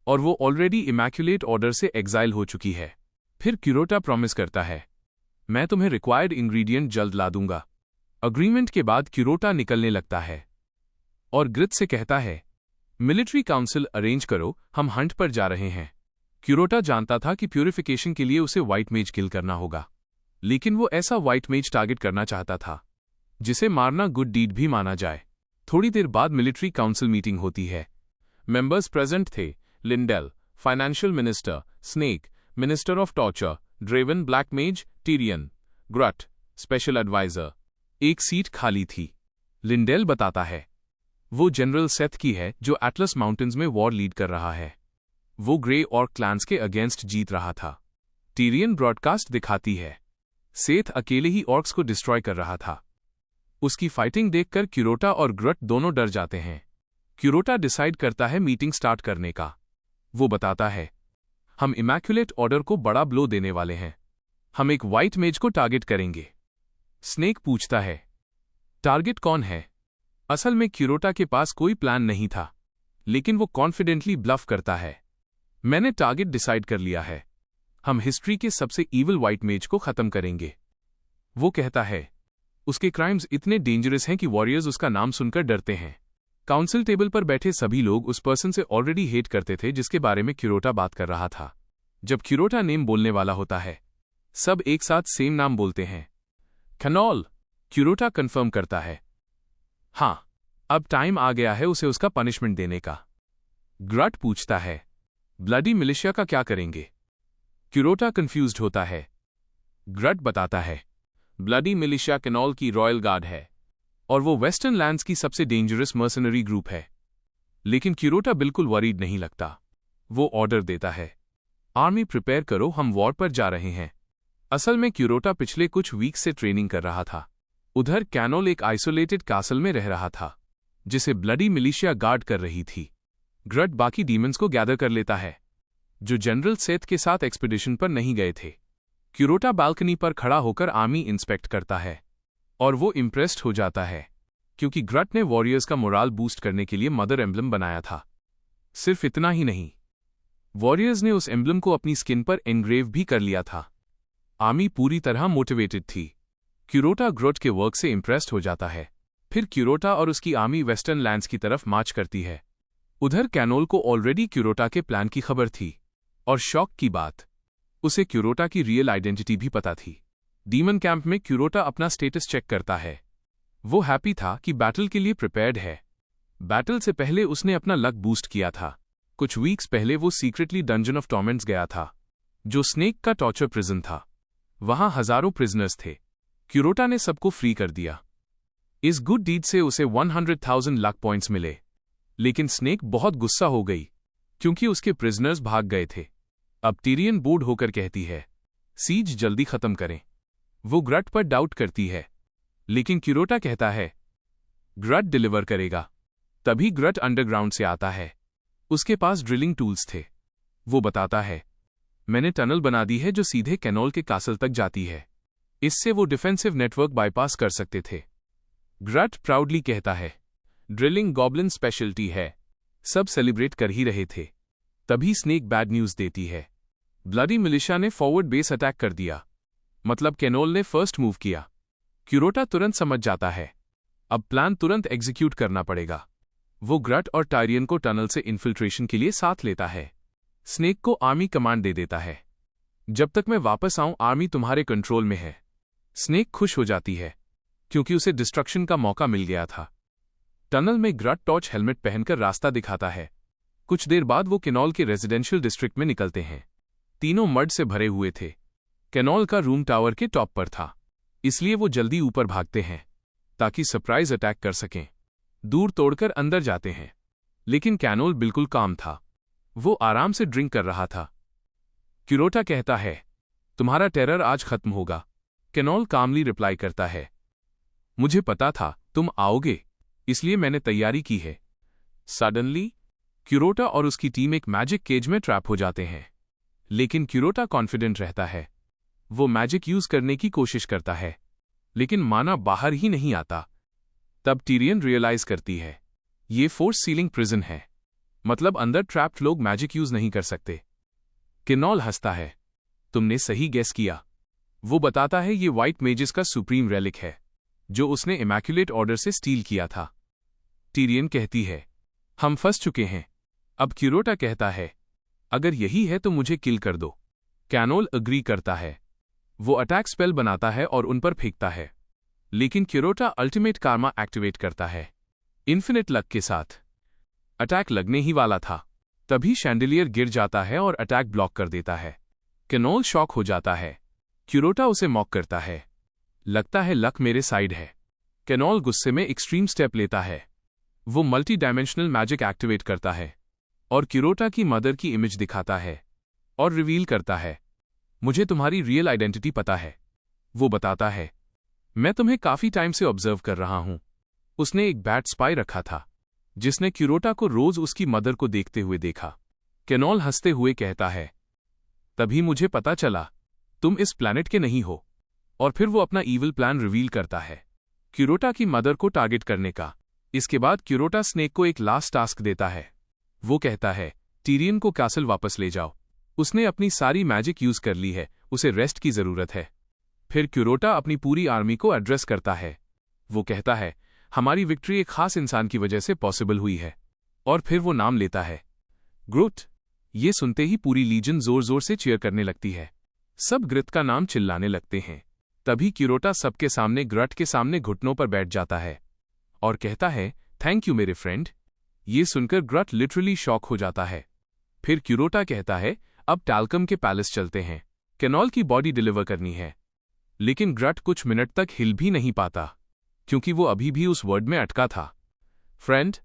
और वो ऑलरेडी इमैक्युलेट ऑर्डर से एग्जाइल हो चुकी है। फिर क्यूरोटा प्रॉमिस करता है, मैं तुम्हें रिक्वायर्ड इंग्रेडिएंट जल्द ला दूंगा। अग्रीमेंट के बाद क्यूरोटा निकलने लगता है और ग्रिट से कहता है, मिलिट्री काउंसिल अरेंज करो, हम हंट पर जा रहे हैं। क्यूरोटा जानता था कि प्यूरिफिकेशन के लिए उसे व्हाइट मेज किल करना होगा, लेकिन वो ऐसा व्हाइट मेज टारगेट करना चाहता था जिसे मारना गुड डीड भी माना जाए। थोड़ी देर बाद मिलिट्री काउंसिल मीटिंग होती है। मेंबर्स प्रेजेंट थे, Lindell financial minister, snake minister of torture, Drevan black maze, Tyrion, ग्रट स्पेशल एडवाइजर। एक सीट खाली थी। लिंडेल बताता है, वो जनरल सेथ की है जो एटलस माउंटेन्स में वॉर लीड कर रहा है। वो ग्रे और क्लैंस के अगेंस्ट जीत रहा था। टीरियन ब्रॉडकास्ट दिखाती है, सेथ अकेले ही ऑर्क्स को डिस्ट्रॉय कर रहा था। उसकी फाइटिंग देखकर क्यूरोटा और ग्रट दोनों डर जाते हैं। क्यूरोटा डिसाइड करता है मीटिंग स्टार्ट करने का। वो बताता है, हम इमैक्युलेट ऑर्डर को बड़ा ब्लो देने वाले हैं। हम एक व्हाइट मेज को टारगेट करेंगे। स्नेक पूछता है, टारगेट कौन है? असल में क्यूरोटा के पास कोई प्लान नहीं था, लेकिन वो कॉन्फिडेंटली ब्लफ करता है, मैंने टारगेट डिसाइड कर लिया है। हम हिस्ट्री के सबसे ईविल व्हाइट मेज को खत्म करेंगे। वो कहता है, उसके क्राइम्स इतने डेंजरस हैं कि वॉरियर्स उसका नाम सुनकर डरते हैं। काउंसिल टेबल पर बैठे सभी लोग उस पर्सन से ऑलरेडी हेट करते थे जिसके बारे में क्यूरोटा बात कर रहा था। जब क्यूरोटा नेम बोलने वाला होता है, सब एक साथ सेम नाम बोलते हैं। कैनोल, क्यूरोटा कंफर्म करता है। हाँ, अब टाइम आ गया है उसे उसका पनिशमेंट देने का। ग्रट पूछता है, ब्लडी मिलिशिया का क्या करेंगे? क्यूरोटा कंफ्यूज्ड होता है। ग्रट बताता है, ब्लडी मिलिशिया कैनोल की रॉयल गार्ड है और वो वेस्टर्न लैंड्स की सबसे डेंजरस मर्सनरी ग्रुप है। लेकिन क्यूरोटा बिल्कुल वरीड नहीं लगता। वो ऑर्डर देता है, आर्मी प्रिपेयर करो, हम वॉर पर जा रहे हैं। असल में क्यूरोटा पिछले कुछ वीक से ट्रेनिंग कर रहा था। उधर कैनोल एक आइसोलेटेड कासल में रह रहा था जिसे ब्लडी मिलिशिया गार्ड कर रही थी। ग्रट बाकी डीमंस को गैदर कर लेता है जो जनरल सेथ के साथ एक्सपीडिशन पर नहीं गए थे। क्यूरोटा बालकनी पर खड़ा होकर आर्मी इंस्पेक्ट करता है और वो इम्प्रेस्ड हो जाता है क्योंकि ग्रट ने वॉरियर्स का मोराल बूस्ट करने के लिए मदर एम्ब्लम बनाया था। सिर्फ इतना ही नहीं, वॉरियर्स ने उस एम्ब्लम को अपनी स्किन पर एनग्रेव भी कर लिया था। आर्मी पूरी तरह मोटिवेटेड थी। क्यूरोटा ग्रट के वर्क से इम्प्रेस्ड हो जाता है। फिर क्यूरोटा और उसकी आर्मी वेस्टर्न लैंड्स की तरफ मार्च करती है। उधर कैनोल को ऑलरेडी क्यूरोटा के प्लान की खबर थी और शॉक की बात, उसे क्यूरोटा की रियल आइडेंटिटी भी पता थी। डीमन कैंप में क्यूरोटा अपना स्टेटस चेक करता है। वो हैप्पी था कि बैटल के लिए प्रिपेयर्ड है। बैटल से पहले उसने अपना लक बूस्ट किया था। कुछ वीक्स पहले वो सीक्रेटली डंजन ऑफ टॉर्मेंट्स गया था जो स्नेक का टॉर्चर प्रिजन था। वहां हजारों प्रिजनर्स थे। क्यूरोटा ने सबको फ्री कर दिया। इस गुड डीड से उसे 100,000 लक पॉइंट्स मिले। लेकिन स्नेक बहुत गुस्सा हो गई क्योंकि उसके प्रिजनर्स भाग गए थे। अब टिरियन बोर्ड होकर कहती है, सीज जल्दी खत्म करें। वो ग्रट पर डाउट करती है लेकिन क्यूरोटा कहता है, ग्रट डिलीवर करेगा। तभी ग्रट अंडरग्राउंड से आता है। उसके पास ड्रिलिंग टूल्स थे। वो बताता है, मैंने टनल बना दी है जो सीधे कैनोल के कासल तक जाती है। इससे वो डिफेंसिव नेटवर्क बाईपास कर सकते थे। ग्रट प्राउडली कहता है, ड्रिलिंग गॉब्लिन स्पेशलिटी है। सब सेलिब्रेट कर ही रहे थे। तभी स्नेक बैड न्यूज देती है, ब्लडी मिलिशिया ने फॉरवर्ड बेस अटैक कर दिया। मतलब कैनोल ने फर्स्ट मूव किया। क्यूरोटा तुरंत समझ जाता है, अब प्लान तुरंत एग्जीक्यूट करना पड़ेगा। वो ग्रट और टायरियन को टनल से इन्फिल्ट्रेशन के लिए साथ लेता है। स्नेक को आर्मी कमांड दे देता है, जब तक मैं वापस आऊं आर्मी तुम्हारे कंट्रोल में है। स्नेक खुश हो जाती है क्योंकि उसे डिस्ट्रक्शन का मौका मिल गया था। टनल में ग्रट टॉर्च हेलमेट पहनकर रास्ता दिखाता है। कुछ देर बाद वो कैनोल के रेजिडेंशियल डिस्ट्रिक्ट में निकलते हैं। तीनों मड से भरे हुए थे। कैनोल का रूम टावर के टॉप पर था, इसलिए वो जल्दी ऊपर भागते हैं ताकि सरप्राइज अटैक कर सकें। दूर तोड़कर अंदर जाते हैं, लेकिन कैनोल बिल्कुल काम था। वो आराम से ड्रिंक कर रहा था। क्यूरोटा कहता है, तुम्हारा टेरर आज खत्म होगा। कैनोल कामली रिप्लाई करता है, मुझे पता था तुम आओगे, इसलिए मैंने तैयारी की है। सडनली क्यूरोटा और उसकी टीम एक मैजिक केज में ट्रैप हो जाते हैं। लेकिन क्यूरोटा कॉन्फिडेंट रहता है। वो मैजिक यूज करने की कोशिश करता है, लेकिन माना बाहर ही नहीं आता। तब टिरियन रियलाइज करती है, ये फोर्स सीलिंग प्रिजन है, मतलब अंदर ट्रैप्ड लोग मैजिक यूज नहीं कर सकते। कैनोल हंसता है, तुमने सही गेस किया। वो बताता है ये व्हाइट मेजेस का सुप्रीम रेलिक है जो उसने इमैक्युलेट ऑर्डर से स्टील किया था। टिरियन कहती है, हम फंस चुके हैं। अब क्यूरोटा कहता है, अगर यही है तो मुझे किल कर दो। कैनोल अग्री करता है। वो अटैक स्पेल बनाता है और उन पर फेंकता है, लेकिन क्यूरोटा अल्टीमेट कार्मा एक्टिवेट करता है इन्फिनिट लक के साथ। अटैक लगने ही वाला था, तभी शैंडिलियर गिर जाता है और अटैक ब्लॉक कर देता है। कैनोल शॉक हो जाता है। क्यूरोटा उसे मॉक करता है, लगता है लक मेरे साइड है। कैनोल गुस्से में एक्सट्रीम स्टेप लेता है। वो मल्टी डायमेंशनल मैजिक एक्टिवेट करता है और क्यूरोटा की मदर की इमेज दिखाता है और रिवील करता है, मुझे तुम्हारी रियल आइडेंटिटी पता है। वो बताता है, मैं तुम्हें काफी टाइम से ऑब्जर्व कर रहा हूं। उसने एक बैड स्पाई रखा था जिसने क्यूरोटा को रोज उसकी मदर को देखते हुए देखा। कैनोल हंसते हुए कहता है, तभी मुझे पता चला तुम इस प्लैनेट के नहीं हो। और फिर वो अपना ईविल प्लान रिवील करता है, क्यूरोटा की मदर को टारगेट करने का। इसके बाद क्यूरोटा स्नेक को एक लास्ट टास्क देता है। वो कहता है, टिरियन को कैसल वापस ले जाओ। उसने अपनी सारी मैजिक यूज कर ली है, उसे रेस्ट की जरूरत है। फिर क्यूरोटा अपनी पूरी आर्मी को एड्रेस करता है। वो कहता है, हमारी विक्ट्री एक खास इंसान की वजह से पॉसिबल हुई है। और फिर वो नाम लेता है, ग्रोट। ये सुनते ही पूरी लीजन जोर जोर से चीयर करने लगती है। सब ग्रिट का नाम चिल्लाने लगते हैं। तभी क्यूरोटा सबके सामने ग्रट के सामने घुटनों पर बैठ जाता है और कहता है, थैंक यू मेरे फ्रेंड। ये सुनकर ग्रट लिटरली शॉक हो जाता है। फिर क्यूरोटा कहता है, अब टैल्कम के पैलेस चलते हैं, कैनॉल की बॉडी डिलीवर करनी है। लेकिन ग्रट कुछ मिनट तक हिल भी नहीं पाता, क्योंकि वो अभी भी उस वर्ड में अटका था, फ्रेंड।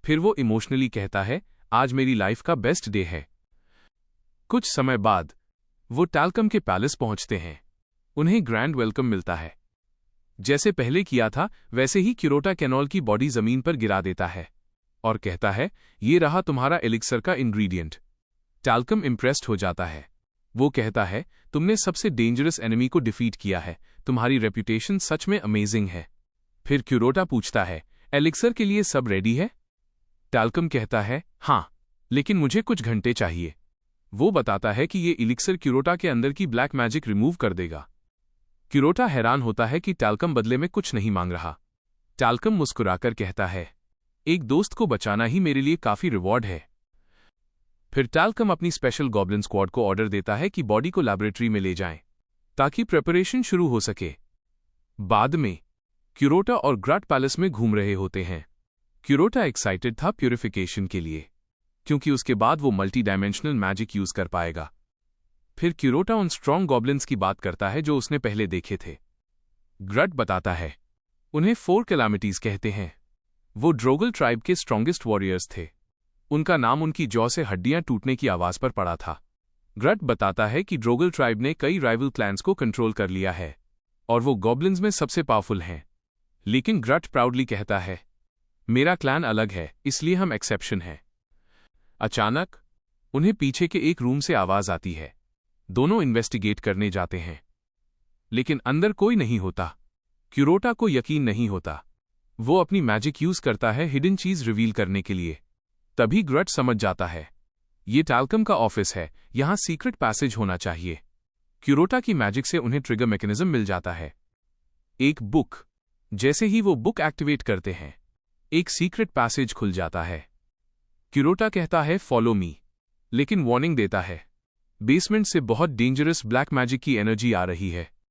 फिर वो इमोशनली कहता है, आज मेरी लाइफ का बेस्ट डे है। कुछ समय बाद वो टैल्कम के पैलेस पहुंचते हैं। उन्हें ग्रैंड वेलकम मिलता है। जैसे पहले किया था वैसे ही क्यूरोटा कैनॉल की बॉडी जमीन पर गिरा देता है और कहता है, ये रहा तुम्हारा एलिक्सर का इंग्रेडिएंट। टैल्कम इम्प्रेस्ड हो जाता है। वो कहता है, तुमने सबसे डेंजरस एनिमी को डिफीट किया है, तुम्हारी रेपुटेशन सच में अमेजिंग है। फिर क्यूरोटा पूछता है, एलिक्सर के लिए सब रेडी है? टैल्कम कहता है, हाँ, लेकिन मुझे कुछ घंटे चाहिए। वो बताता है कि ये एलिक्सर क्यूरोटा के अंदर की ब्लैक मैजिक रिमूव कर देगा। क्यूरोटा हैरान होता है कि टैल्कम बदले में कुछ नहीं मांग रहा। टैल्कम मुस्कुराकर कहता है, एक दोस्त को बचाना ही मेरे लिए काफी रिवॉर्ड है। फिर टैल्कम अपनी स्पेशल गॉब्लिन स्क्वाड को ऑर्डर देता है कि बॉडी को लैबोरेटरी में ले जाएं, ताकि प्रिपरेशन शुरू हो सके। बाद में क्यूरोटा और ग्रट पैलेस में घूम रहे होते हैं। क्यूरोटा एक्साइटेड था प्यूरिफिकेशन के लिए, क्योंकि उसके बाद वो मल्टी डायमेंशनल मैजिक यूज कर पाएगा। फिर क्यूरोटा उन स्ट्रॉन्ग गॉब्लिन्स की बात करता है जो उसने पहले देखे थे। ग्रट बताता है, उन्हें 4 कैलामिटीज कहते हैं। वो ड्रोगल ट्राइब के स्ट्रॉन्गेस्ट वॉरियर्स थे। उनका नाम उनकी जॉ से हड्डियां टूटने की आवाज पर पड़ा था। ग्रट बताता है कि ड्रोगल ट्राइब ने कई राइवल क्लैंस को कंट्रोल कर लिया है और वो गॉब्लिन्स में सबसे पावरफुल हैं। लेकिन ग्रट प्राउडली कहता है, मेरा क्लैन अलग है, इसलिए हम एक्सेप्शन हैं। अचानक उन्हें पीछे के एक रूम से आवाज आती है। दोनों इन्वेस्टिगेट करने जाते हैं, लेकिन अंदर कोई नहीं होता। क्यूरोटा को यकीन नहीं होता। वो अपनी मैजिक यूज करता है हिडन चीज रिवील करने के लिए। तभी ग्रट समझ जाता है, ये टैल्कम का ऑफिस है, यहां सीक्रेट पैसेज होना चाहिए। क्यूरोटा की मैजिक से उन्हें ट्रिगर मैकेनिज्म मिल जाता है, एक बुक। जैसे ही वो बुक एक्टिवेट करते हैं, एक सीक्रेट पैसेज खुल जाता है। क्यूरोटा कहता है, फॉलो मी, लेकिन वार्निंग देता है, बेसमेंट से बहुत डेंजरस ब्लैक मैजिक की एनर्जी आ रही है।